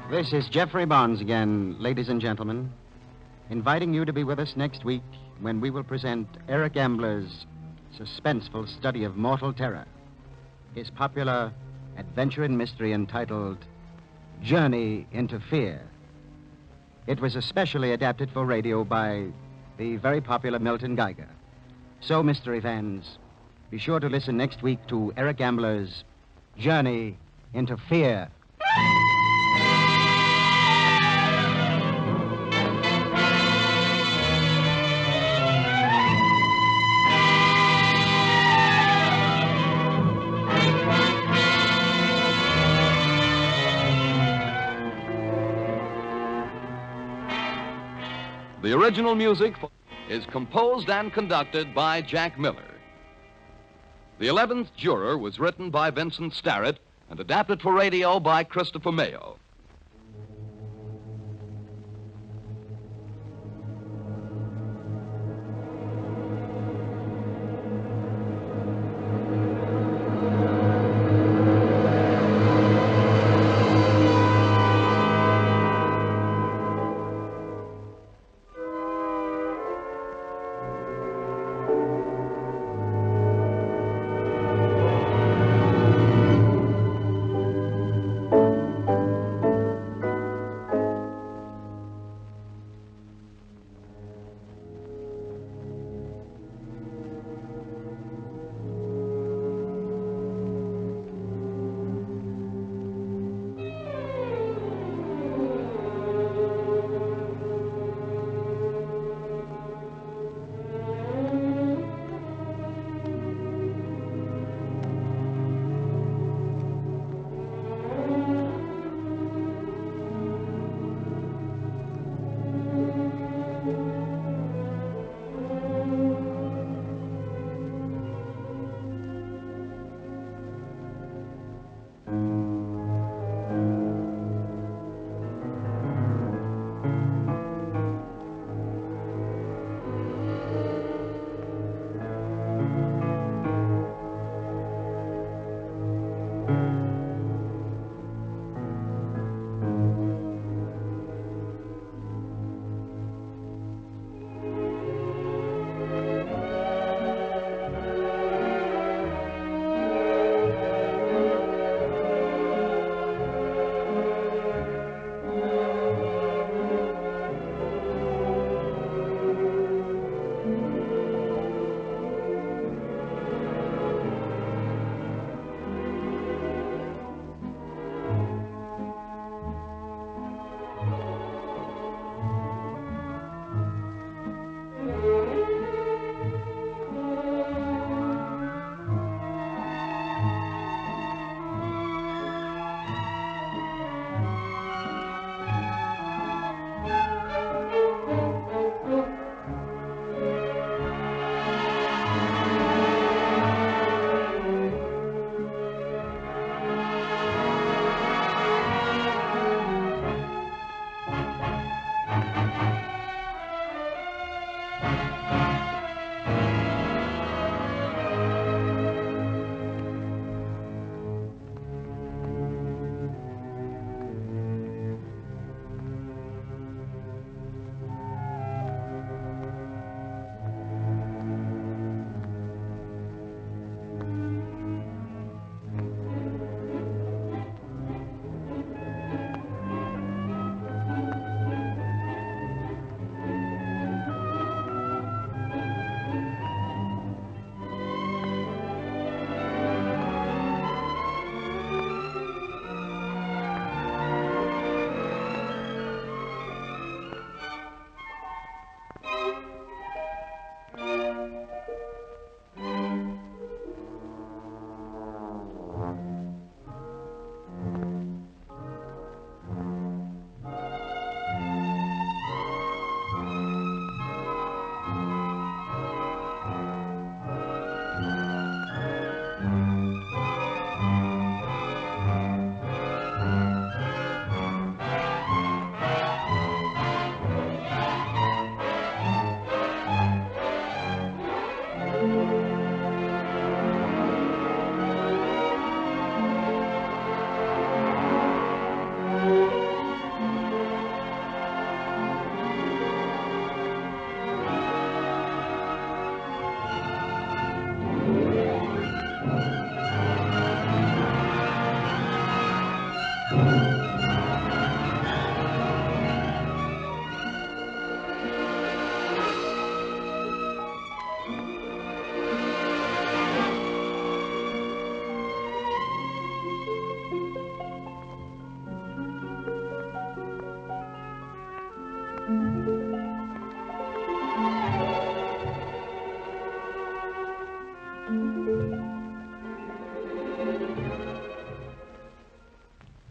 This is Jeffrey Barnes again, ladies and gentlemen, inviting you to be with us next week when we will present Eric Ambler's suspenseful study of mortal terror, his popular adventure and mystery entitled Journey into Fear. It was especially adapted for radio by the very popular Milton Geiger. So, Mr. Evans, be sure to listen next week to Eric Ambler's Journey into Fear. The original music is composed and conducted by Jack Miller. The 11th Juror was written by Vincent Starrett and adapted for radio by Christopher Mayo.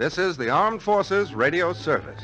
This is the Armed Forces Radio Service.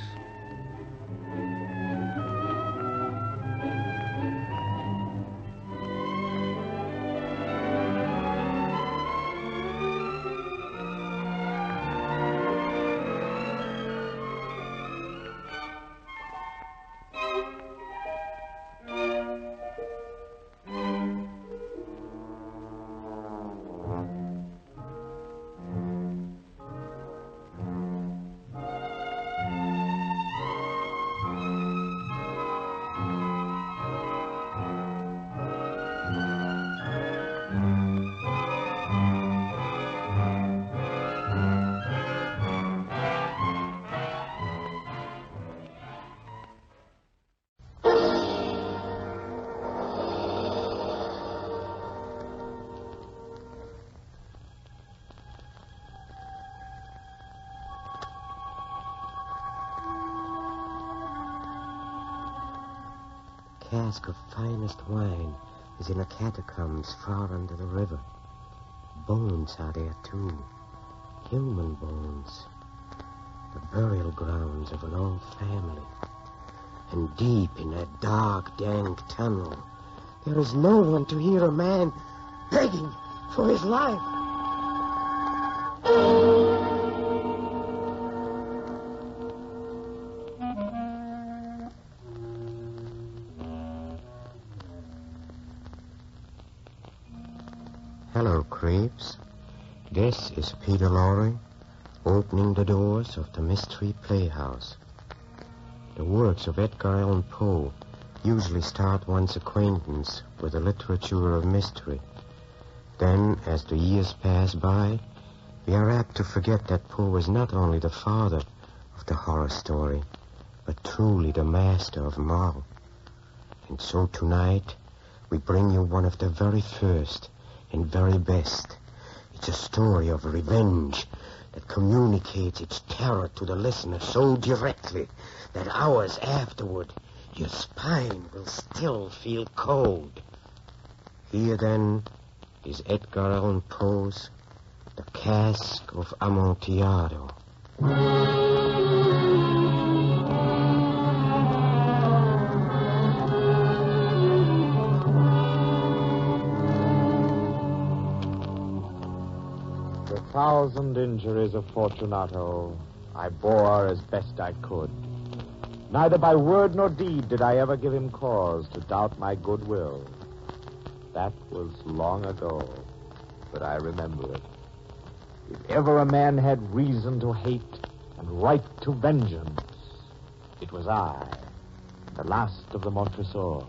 Cask of finest wine is in the catacombs far under the river. Bones are there, too. Human bones. The burial grounds of an old family. And deep in that dark, dank tunnel, there is no one to hear a man begging for his life. Hello, creeps. This is Peter Lorre, opening the doors of the Mystery Playhouse. The works of Edgar Allan Poe usually start one's acquaintance with the literature of mystery. Then, as the years pass by, we are apt to forget that Poe was not only the father of the horror story, but truly the master of them all. And so tonight, we bring you one of the very first and very best. It's a story of revenge that communicates its terror to the listener so directly that hours afterward, your spine will still feel cold. Here, then, is Edgar Allan Poe's The Cask of Amontillado. The 1,000 injuries of Fortunato I bore as best I could. Neither by word nor deed did I ever give him cause to doubt my goodwill. That was long ago, but I remember it. If ever a man had reason to hate and right to vengeance, it was I, the last of the Montresors.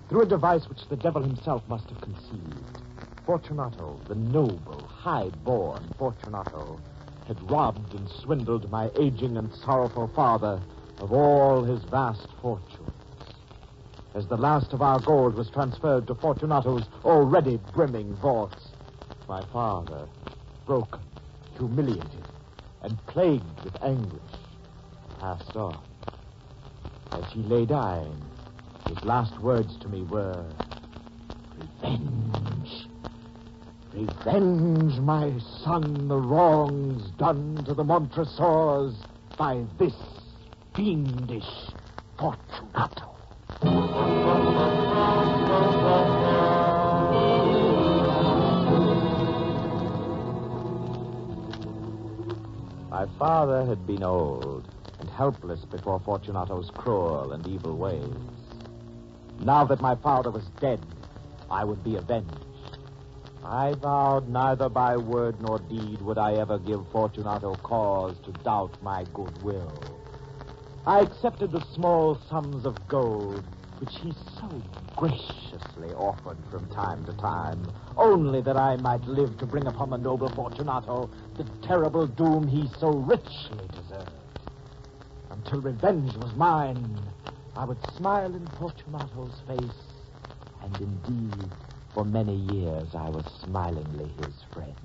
Through a device which the devil himself must have conceived, Fortunato, the noble, high-born Fortunato, had robbed and swindled my aging and sorrowful father of all his vast fortunes. As the last of our gold was transferred to Fortunato's already brimming vaults, my father, broken, humiliated, and plagued with anguish, passed on. As he lay dying, his last words to me were, "Revenge. Revenge, my son, the wrongs done to the Montresors by this fiendish Fortunato." My father had been old and helpless before Fortunato's cruel and evil ways. Now that my father was dead, I would be avenged. I vowed neither by word nor deed would I ever give Fortunato cause to doubt my goodwill. I accepted the small sums of gold which he so graciously offered from time to time, only that I might live to bring upon the noble Fortunato the terrible doom he so richly deserved. Until revenge was mine, I would smile in Fortunato's face, and indeed, for many years, I was smilingly his friend.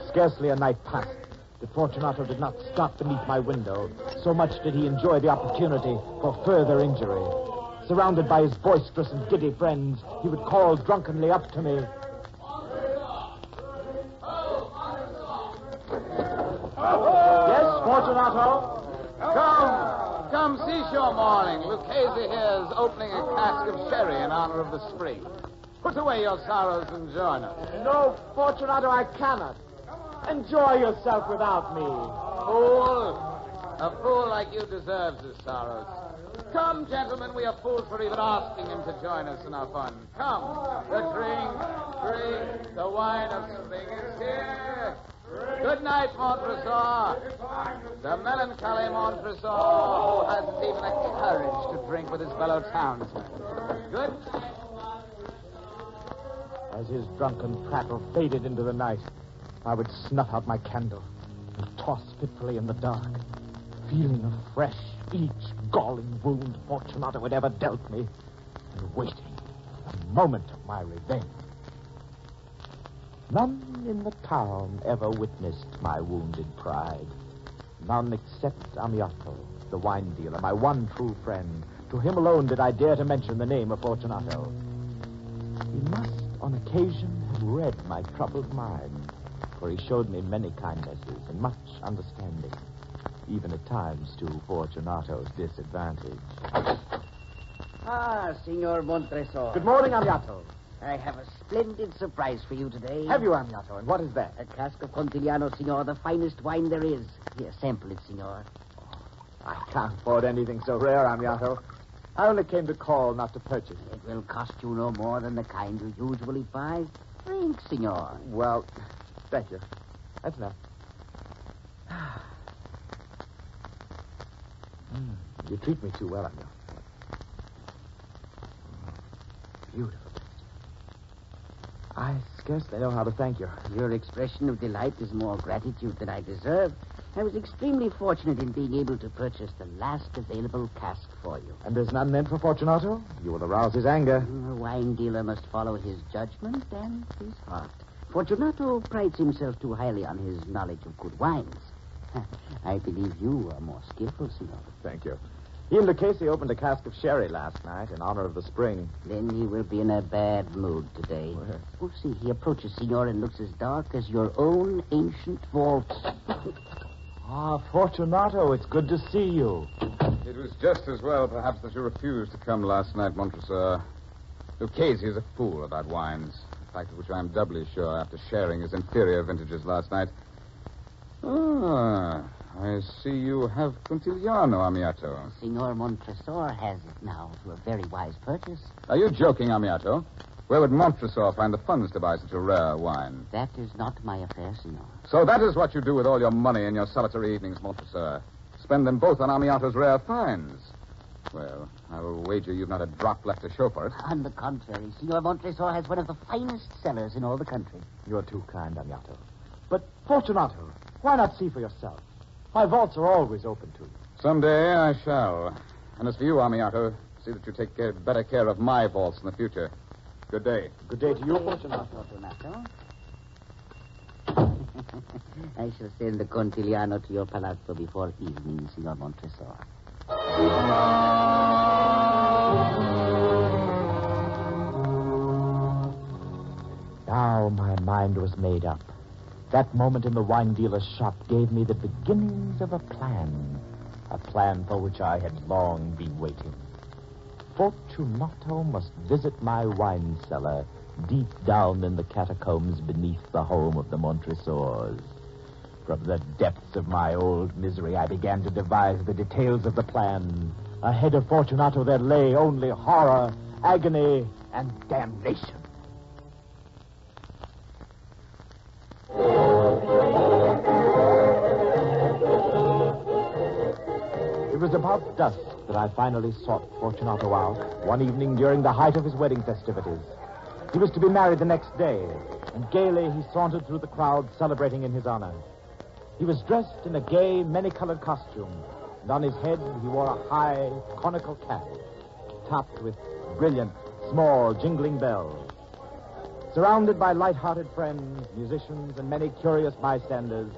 Scarcely a night passed that Fortunato did not stop beneath my window. So much did he enjoy the opportunity for further injury. Surrounded by his boisterous and giddy friends, he would call drunkenly up to me, Yes, Fortunato? Come, seashore morning. Lucchese here is opening a cask of sherry in honor of the spring. Put away your sorrows and join us. No, Fortunato, I cannot. Enjoy yourself without me. Fool. A fool like you deserves his sorrows. Come, gentlemen, we are fools for even asking him to join us in our fun. Come, the drink, the wine of spring is here. Good night, Montresor. The melancholy Montresor who hasn't even the courage to drink with his fellow townsmen. Good night. As his drunken prattle faded into the night, I would snuff out my candle and toss fitfully in the dark, feeling afresh each galling wound Fortunato had ever dealt me, and waiting for the moment of my revenge. None in the town ever witnessed my wounded pride. None except Amiato, the wine dealer, my one true friend. To him alone did I dare to mention the name of Fortunato. He must, on occasion, have read my troubled mind, for he showed me many kindnesses and much understanding, even at times to Fortunato's disadvantage. Ah, Signor Montresor. Good morning, Amiato. I have a splendid surprise for you today. Have you, Amiato? And what is that? A cask of Contigliano, Signor, the finest wine there is. Here, sample it, Signor. I can't afford anything so rare, Amiato. I only came to call, not to purchase. It will cost you no more than the kind you usually buy. Drink, Signor. Well, thank you. That's enough. You treat me too well, Amiato. Beautiful. I scarcely know how to thank you. Your expression of delight is more gratitude than I deserve. I was extremely fortunate in being able to purchase the last available cask for you. And there's none meant for Fortunato? You will arouse his anger. A wine dealer must follow his judgment and his heart. Fortunato prides himself too highly on his knowledge of good wines. I believe you are more skillful, Signor. Thank you. He and Lucchese opened a cask of sherry last night in honor of the spring. Then he will be in a bad mood today. Oh, see, he approaches, Signor, and looks as dark as your own ancient vault. Ah, Fortunato, it's good to see you. It was just as well, perhaps, that you refused to come last night, Montresor. Lucchese is a fool about wines, a fact of which I am doubly sure after sharing his inferior vintages last night. Ah, I see you have Contigliano, Amiato. Signor Montresor has it now to a very wise purchase. Are you joking, Amiato? Where would Montresor find the funds to buy such a rare wine? That is not my affair, Signor. So that is what you do with all your money in your solitary evenings, Montresor. Spend them both on Amiato's rare finds. Well, I will wager you've not a drop left to show for it. On the contrary, Signor Montresor has one of the finest cellars in all the country. You're too kind, Amiato. But, Fortunato, why not see for yourself? My vaults are always open to you. Someday I shall. And as for you, Amiato, see that you take better care of my vaults in the future. Good day. Good day to you, Fortunato. I shall send the Contigliano to your palazzo before evening, Signor Montresor. Now my mind was made up. That moment in the wine dealer's shop gave me the beginnings of a plan for which I had long been waiting. Fortunato must visit my wine cellar deep down in the catacombs beneath the home of the Montresors. From the depths of my old misery, I began to devise the details of the plan. Ahead of Fortunato there lay only horror, agony, and damnation. It was about dusk that I finally sought Fortunato out, one evening during the height of his wedding festivities. He was to be married the next day, and gaily he sauntered through the crowd celebrating in his honor. He was dressed in a gay, many-colored costume, and on his head he wore a high, conical cap, topped with brilliant, small, jingling bells. Surrounded by light-hearted friends, musicians, and many curious bystanders,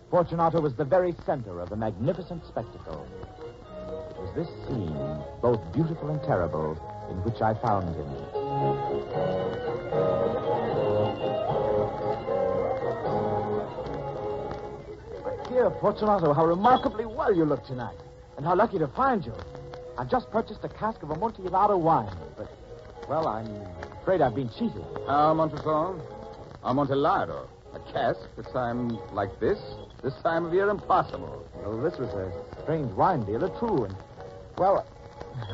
Fortunato was the very center of the magnificent spectacle. It was this scene, both beautiful and terrible, in which I found him. My dear dear Fortunato, how remarkably well you look tonight. And how lucky to find you. I've just purchased a cask of Amontillado wine, but, well, I'm afraid I've been cheated. Montresor? Amontillado? A cask this time like this? This time of year, impossible. Well, this was a strange wine dealer, true, and, well,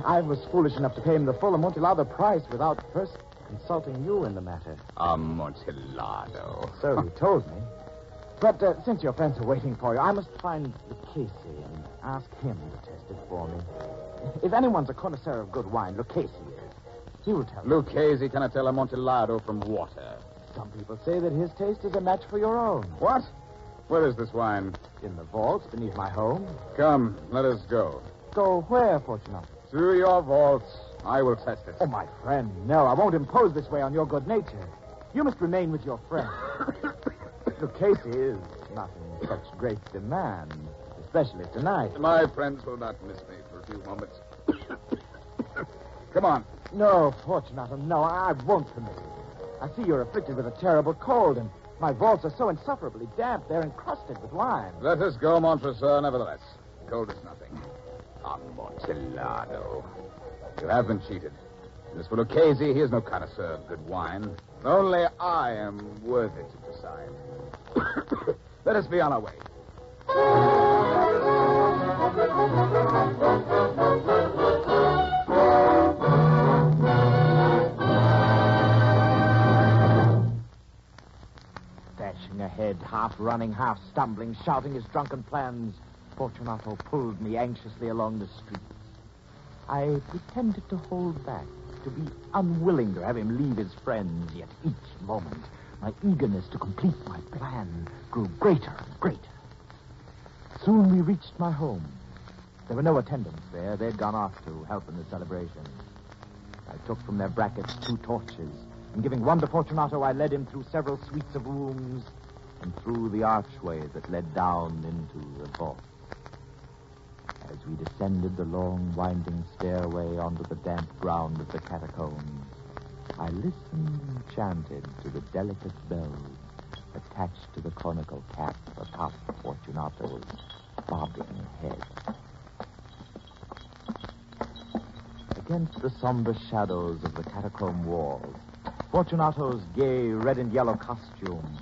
I was foolish enough to pay him the full Amontillado price without first consulting you in the matter. Amontillado. So he told me. But since your friends are waiting for you, I must find Lucchese and ask him to test it for me. If anyone's a connoisseur of good wine, Lucchese is. He will tell you. Lucchese cannot tell Amontillado from water. Some people say that his taste is a match for your own. What? Where is this wine? In the vaults beneath my home. Come, let us go. Go where, Fortunato? To your vaults. I will test it. Oh, my friend, no, I won't impose this way on your good nature. You must remain with your friend. Lucchese is not in such great demand, especially tonight. My friends will not miss me for a few moments. Come on. No, Fortunato, no, I won't permit it. I see you're afflicted with a terrible cold, and my vaults are so insufferably damp, they're encrusted with wine. Let us go, Montresor, nevertheless. Cold is nothing. Amontillado. You have been cheated. As for Lucchese, he is no connoisseur of good wine. Only I am worthy to decide. Let us be on our way. Dashing ahead, half running, half stumbling, shouting his drunken plans, Fortunato pulled me anxiously along the streets. I pretended to hold back, to be unwilling to have him leave his friends, yet each moment my eagerness to complete my plan grew greater and greater. Soon we reached my home. There were no attendants there. They'd gone off to help in the celebration. I took from their brackets 2 torches, and giving one to Fortunato, I led him through several suites of rooms and through the archway that led down into the vault. As we descended the long, winding stairway onto the damp ground of the catacombs, I listened enchanted to the delicate bells attached to the conical cap atop Fortunato's bobbing head. Against the somber shadows of the catacomb walls, Fortunato's gay red and yellow costume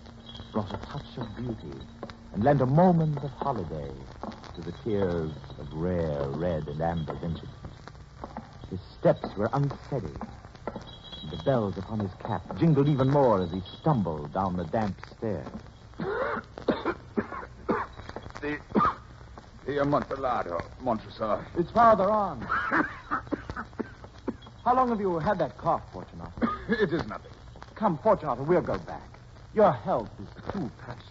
brought a touch of beauty and lent a moment of holiday to the tiers of rare red and amber vintages. His steps were unsteady, and the bells upon his cap jingled even more as he stumbled down the damp stairs. The Amontillado, Montresor. It's farther on. How long have you had that cough, Fortunato? It is nothing. Come, Fortunato, we'll go back. Your health is too precious.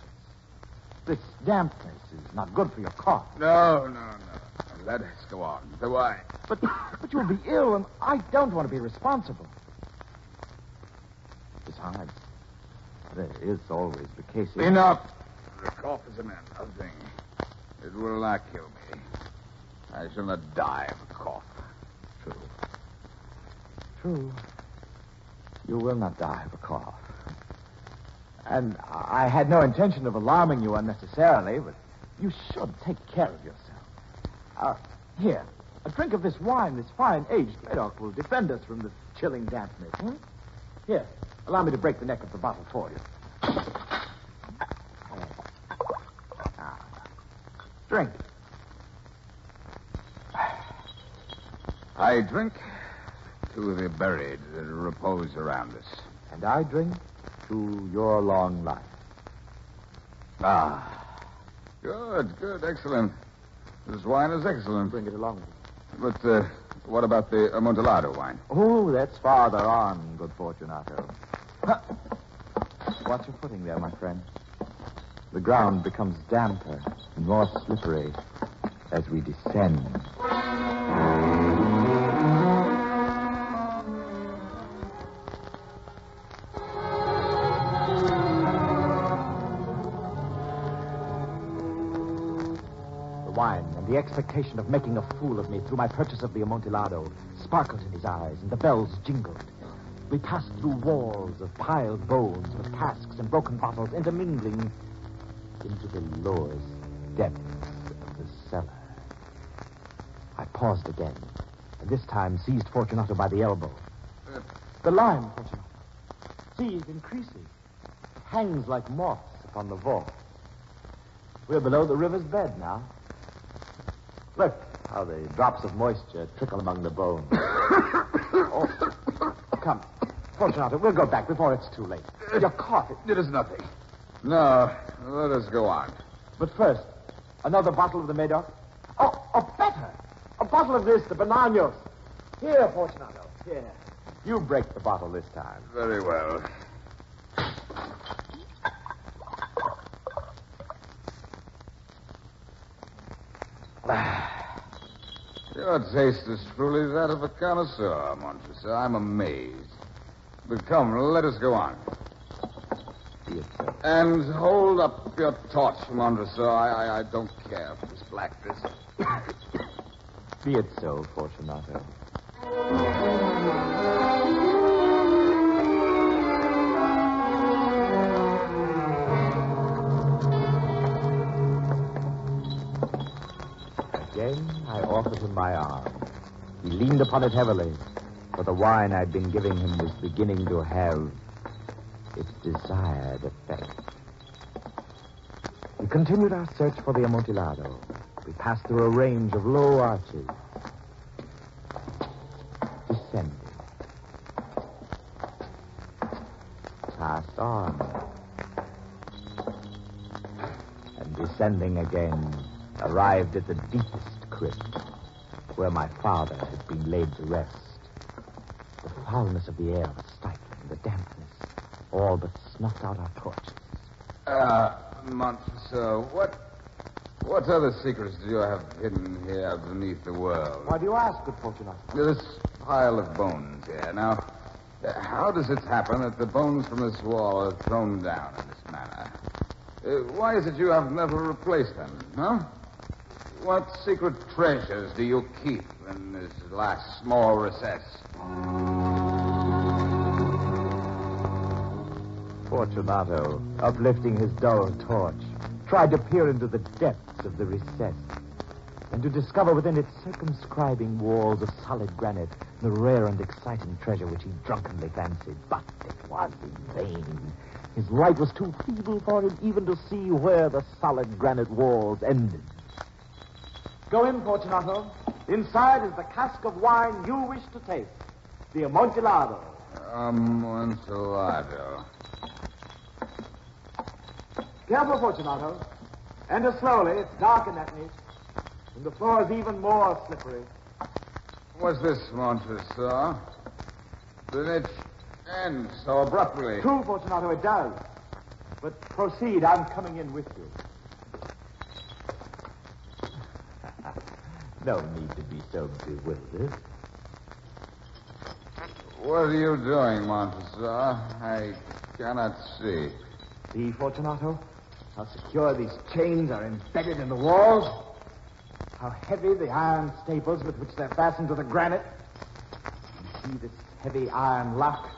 This dampness is not good for your cough. No. Let us go on. The wine. But you'll be ill, and I don't want to be responsible. Besides, there is always the case of... Enough. The cough is a mental thing. It will not kill me. I shall not die of a cough. True. You will not die of a cough. And I had no intention of alarming you unnecessarily, but you should take care of yourself. Here, a drink of this wine, this fine aged Medoc will defend us from this chilling dampness. Here, allow me to break the neck of the bottle for you. Drink. I drink to the buried that repose around us. And I drink to your long life. Good, excellent. This wine is excellent. Bring it along. But what about the Amontillado wine? Oh, that's farther on, good Fortunato. Watch your footing there, my friend. The ground becomes damper and more slippery as we descend. Wine and the expectation of making a fool of me through my purchase of the Amontillado sparkled in his eyes, and the bells jingled. We passed through walls of piled bones with casks and broken bottles intermingling into the lowest depths of the cellar. I paused again, and this time seized Fortunato by the elbow. The line, Fortunato. See, it increases. It hangs like moss upon the vault. We're below the river's bed now. Look how the drops of moisture trickle among the bones. Oh, come, Fortunato, we'll go back before it's too late. You're caught. It is nothing. No, let us go on. But first, another bottle of the Medoc. Oh, better. A bottle of this, the Bananos. Here, Fortunato, here. You break the bottle this time. Very well. Your taste is truly that of a connoisseur, Montresor. I'm amazed. But come, let us go on. Be it so. And hold up your torch, Montresor. I don't care for this black drizzle. Be it so, Fortunato. Again, I offered him my arm. He leaned upon it heavily, for the wine I'd been giving him was beginning to have its desired effect. We continued our search for the Amontillado. We passed through a range of low arches. Descended. Passed on. And descending again, arrived at the deepest crypt, where my father had been laid to rest. The foulness of the air was stifling, the dampness all but snuffed out our torches. Montresor, what other secrets do you have hidden here beneath the world? Why do you ask, good Fortunato? This pile of bones here. Now, how does it happen that the bones from this wall are thrown down in this manner? Why is it you have never replaced them, huh? What secret treasures do you keep in this last small recess? Fortunato, uplifting his dull torch, tried to peer into the depths of the recess and to discover within its circumscribing walls of solid granite the rare and exciting treasure which he drunkenly fancied. But it was in vain. His light was too feeble for him even to see where the solid granite walls ended. Go in, Fortunato. Inside is the cask of wine you wish to taste, the Amontillado. Amontillado. Careful, Fortunato. Enter slowly. It's dark in that niche. And the floor is even more slippery. What's this, Montresor? The niche ends so abruptly. True, Fortunato, it does. But proceed. I'm coming in with you. No need to be so bewildered. What are you doing, Montresor? I cannot see. See, Fortunato, how secure these chains are embedded in the walls. How heavy the iron staples with which they're fastened to the granite. You see this heavy iron lock?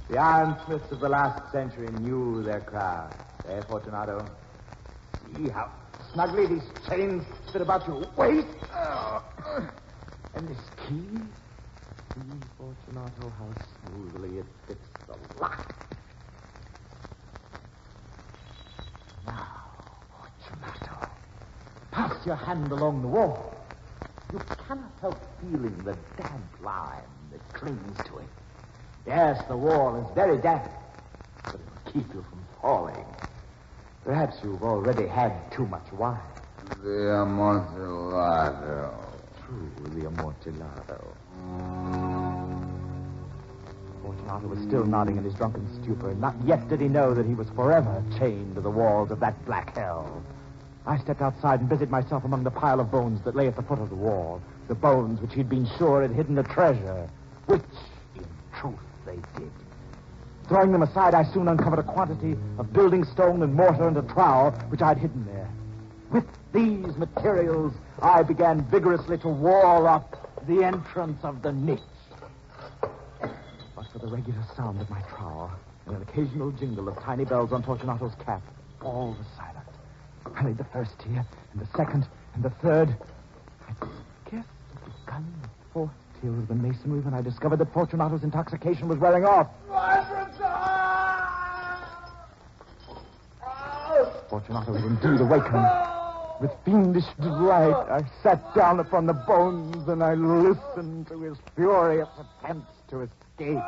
The ironsmiths of the last century knew their craft. There, Fortunato. See how snugly these chains fit about your waist. And this key? See, Fortunato, how smoothly it fits the lock. Now, Fortunato, pass your hand along the wall. You cannot help feeling the damp lime that clings to it. Yes, the wall is very damp, but it will keep you from falling. Perhaps you've already had too much wine. The Amontillado. True, the Amontillado. Fortunato was still nodding in his drunken stupor. Not yet did he know that he was forever chained to the walls of that black hell. I stepped outside and busied myself among the pile of bones that lay at the foot of the wall. The bones which he'd been sure had hidden the treasure, which, in truth, they did. Throwing them aside, I soon uncovered a quantity of building stone and mortar and a trowel which I'd hidden there. With these materials, I began vigorously to wall up the entrance of the niche. But for the regular sound of my trowel and an occasional jingle of tiny bells on Fortunato's cap, all was silent. I laid the first tier, and the second, and the third. I scarce had begun the fourth tier of the masonry when I discovered that Fortunato's intoxication was wearing off. Fortunato had indeed awakened. With fiendish delight, I sat down upon the bones and I listened to his furious attempts to escape.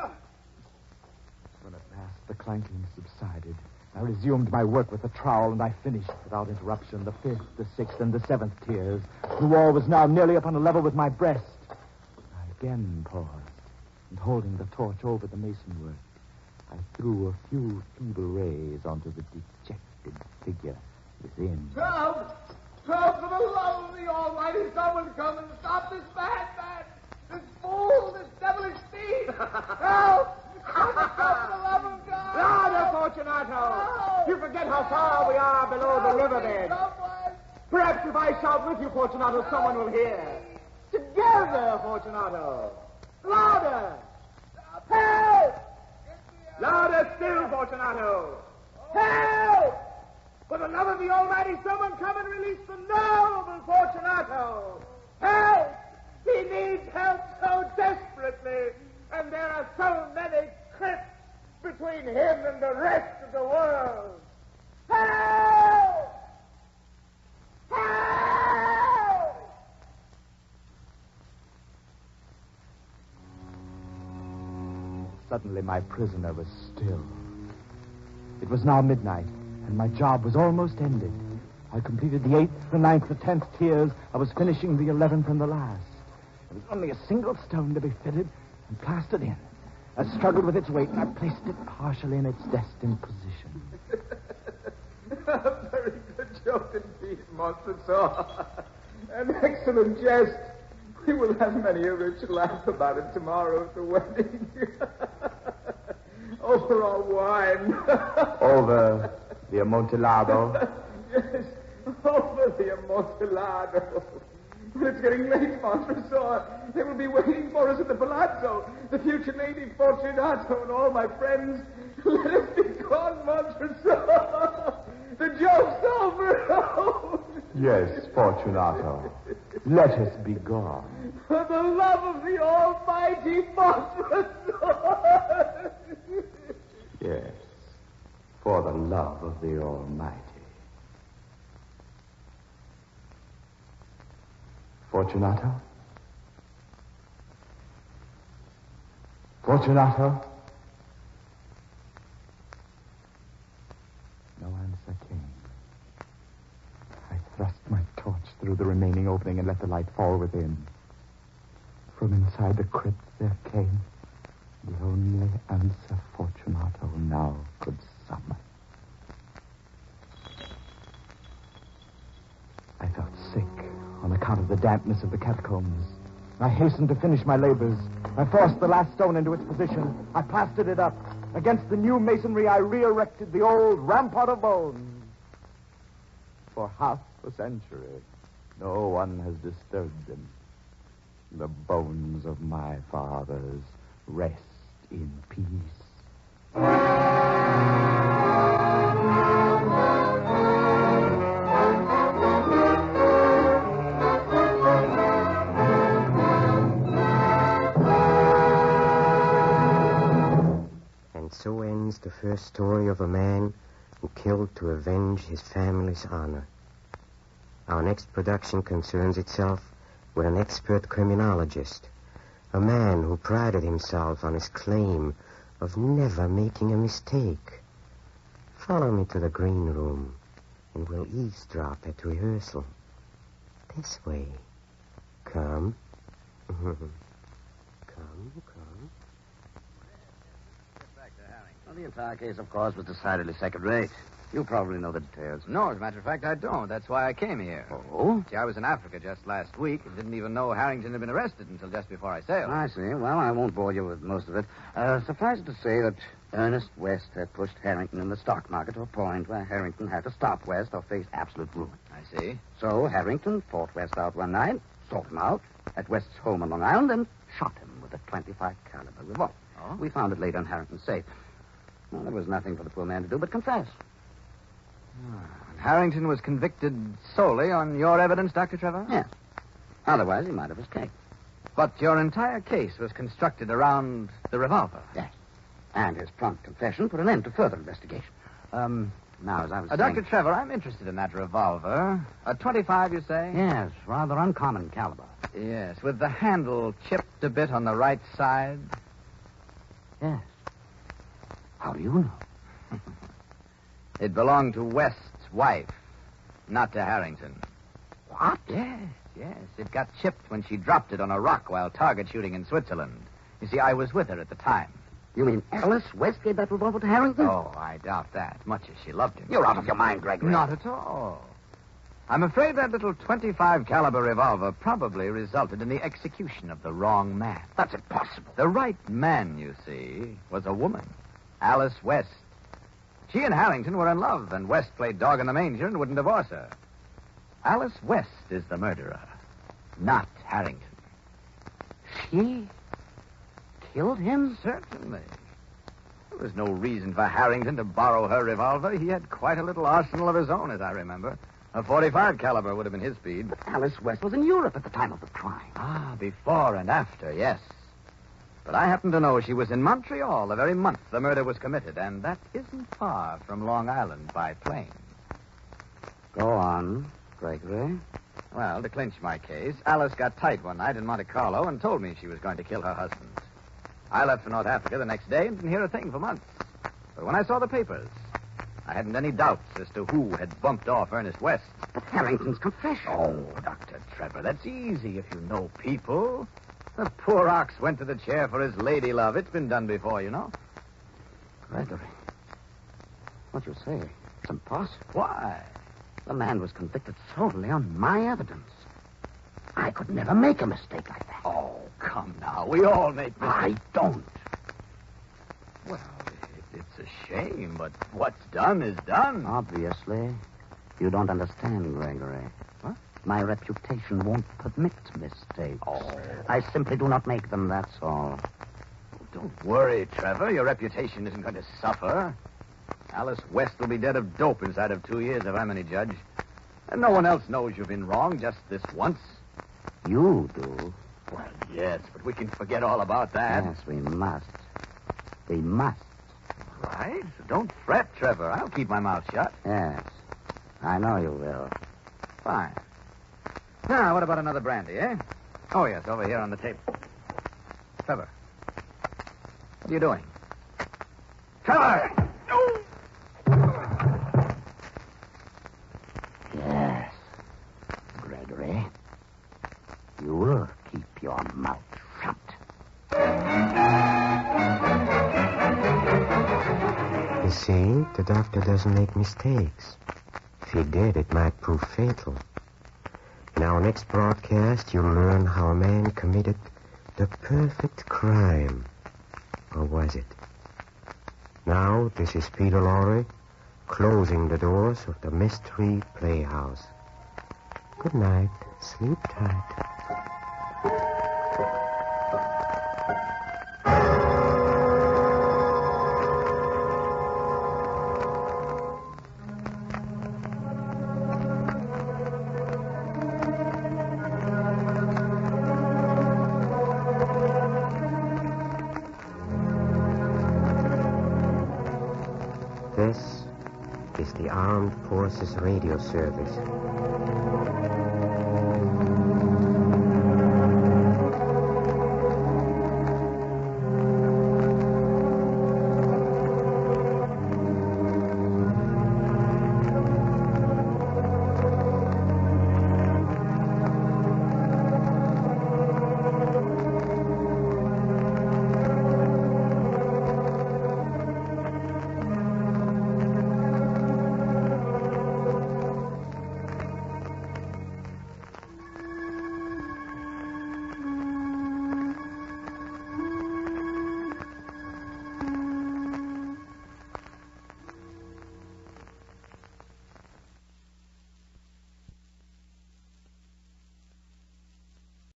When at last the clanking subsided, I resumed my work with the trowel, and I finished without interruption the fifth, the sixth, and the seventh tiers. The wall was now nearly upon a level with my breast. I again paused, and holding the torch over the masonwork, I threw a few feeble rays onto the dejected figure within. Help! Help, for the love of the Almighty, someone come and stop this madman! This fool, this devilish thief! Help! Help, for the love of God! Louder, Fortunato! You forget how far we are below the riverbed. Perhaps if I shout with you, Fortunato, someone will hear. Together, Fortunato! Louder! Help! Louder still, Fortunato! Help! For the love of the Almighty, someone come and release the noble Fortunato! Help! He needs help so desperately, and there are so many cliffs between him and the rest of the world. Help! Help! Suddenly my prisoner was still. It was now midnight, and my job was almost ended. I completed the 8th, the 9th, the 10th tiers. I was finishing the 11th and the last. There was only a single stone to be fitted and plastered in. I struggled with its weight, and I placed it partially in its destined position. A very good joke indeed, Montresor. An excellent jest. We will have many a rich laugh about it tomorrow at the wedding. Over our wine. Over the Amontillado. Yes, over the Amontillado. But it's getting late, Montresor. They will be waiting for us at the palazzo. The future lady Fortunato and all my friends. Let us be gone, Montresor. The joke's over. Yes, Fortunato. Let us be gone. For the love of the Almighty Montresor. Yes, for the love of the Almighty. Fortunato? Fortunato? No answer came. I thrust my torch through the remaining opening and let the light fall within. From inside the crypt there came the only answer Fortunato now could summon. I felt sick on account of the dampness of the catacombs. I hastened to finish my labors. I forced the last stone into its position. I plastered it up. Against the new masonry, I re-erected the old rampart of bones. For half a century, no one has disturbed them. The bones of my fathers rest in peace. And so ends the first story of a man who killed to avenge his family's honor. Our next production concerns itself with an expert criminologist, a man who prided himself on his claim of never making a mistake. Follow me to the green room, and we'll eavesdrop at rehearsal. This way. Come. Come. Well, the entire case, of course, was decidedly second-rate. You probably know the details. No, as a matter of fact, I don't. That's why I came here. Oh? See, I was in Africa just last week and didn't even know Harrington had been arrested until just before I sailed. I see. Well, I won't bore you with most of it. Suffice it to say that Ernest West had pushed Harrington in the stock market to a point where Harrington had to stop West or face absolute ruin. I see. So Harrington fought West out one night, sought him out at West's home on Long Island, and shot him with a .25 caliber revolver. Oh? We found it later in Harrington's safe. Well, there was nothing for the poor man to do but confess. Harrington was convicted solely on your evidence, Dr. Trevor? Yes. Otherwise, he might have escaped. But your entire case was constructed around the revolver. Yes. And his prompt confession put an end to further investigation. Now, as I was saying... Dr. Trevor, I'm interested in that revolver. A 25, you say? Yes, rather uncommon caliber. Yes, with the handle chipped a bit on the right side. Yes. How do you know? It belonged to West's wife, not to Harrington. What? Yes. It got chipped when she dropped it on a rock while target shooting in Switzerland. You see, I was with her at the time. You mean Alice West gave that revolver to Harrington? Oh, I doubt that, much as she loved him. You're out of your mind, Gregory. Not at all. I'm afraid that little 25 caliber revolver probably resulted in the execution of the wrong man. That's impossible. The right man, you see, was a woman, Alice West. She and Harrington were in love, and West played dog in the manger and wouldn't divorce her. Alice West is the murderer, not Harrington. She killed him? Certainly. There was no reason for Harrington to borrow her revolver. He had quite a little arsenal of his own, as I remember. A 45 caliber would have been his speed. But Alice West was in Europe at the time of the crime. Ah, before and after, yes. But I happen to know she was in Montreal the very month the murder was committed, and that isn't far from Long Island by plane. Go on, Gregory. Well, to clinch my case, Alice got tight one night in Monte Carlo and told me she was going to kill her husband. I left for North Africa the next day and didn't hear a thing for months. But when I saw the papers, I hadn't any doubts as to who had bumped off Ernest West. But Harrington's confession. Oh, Dr. Trevor, that's easy if you know people. The poor ox went to the chair for his lady love. It's been done before, you know. Gregory, what you say, it's impossible. Why? The man was convicted solely on my evidence. I could never make a mistake like that. Oh, come now. We all make mistakes. I don't. Well, it's a shame, but what's done is done. Obviously, you don't understand, Gregory. What? My reputation won't permit mistakes. Oh. I simply do not make them, that's all. Don't worry, Trevor. Your reputation isn't going to suffer. Alice West will be dead of dope inside of 2 years, if I'm any judge. And no one else knows you've been wrong, just this once. You do. Well, yes, but we can forget all about that. Yes, we must. We must. Right? So don't fret, Trevor. I'll keep my mouth shut. Yes. I know you will. Fine. Now, what about another brandy, eh? Oh, yes, over here on the table. Trevor. What are you doing? Trevor! Yes. Gregory, you'll keep your mouth shut. You see, the doctor doesn't make mistakes. If he did, it might prove fatal. In our next broadcast, you'll learn how a man committed the perfect crime. Or was it? Now, this is Peter Lorre, closing the doors of the Mystery Playhouse. Good night. Sleep tight. This is the Armed Forces Radio Service.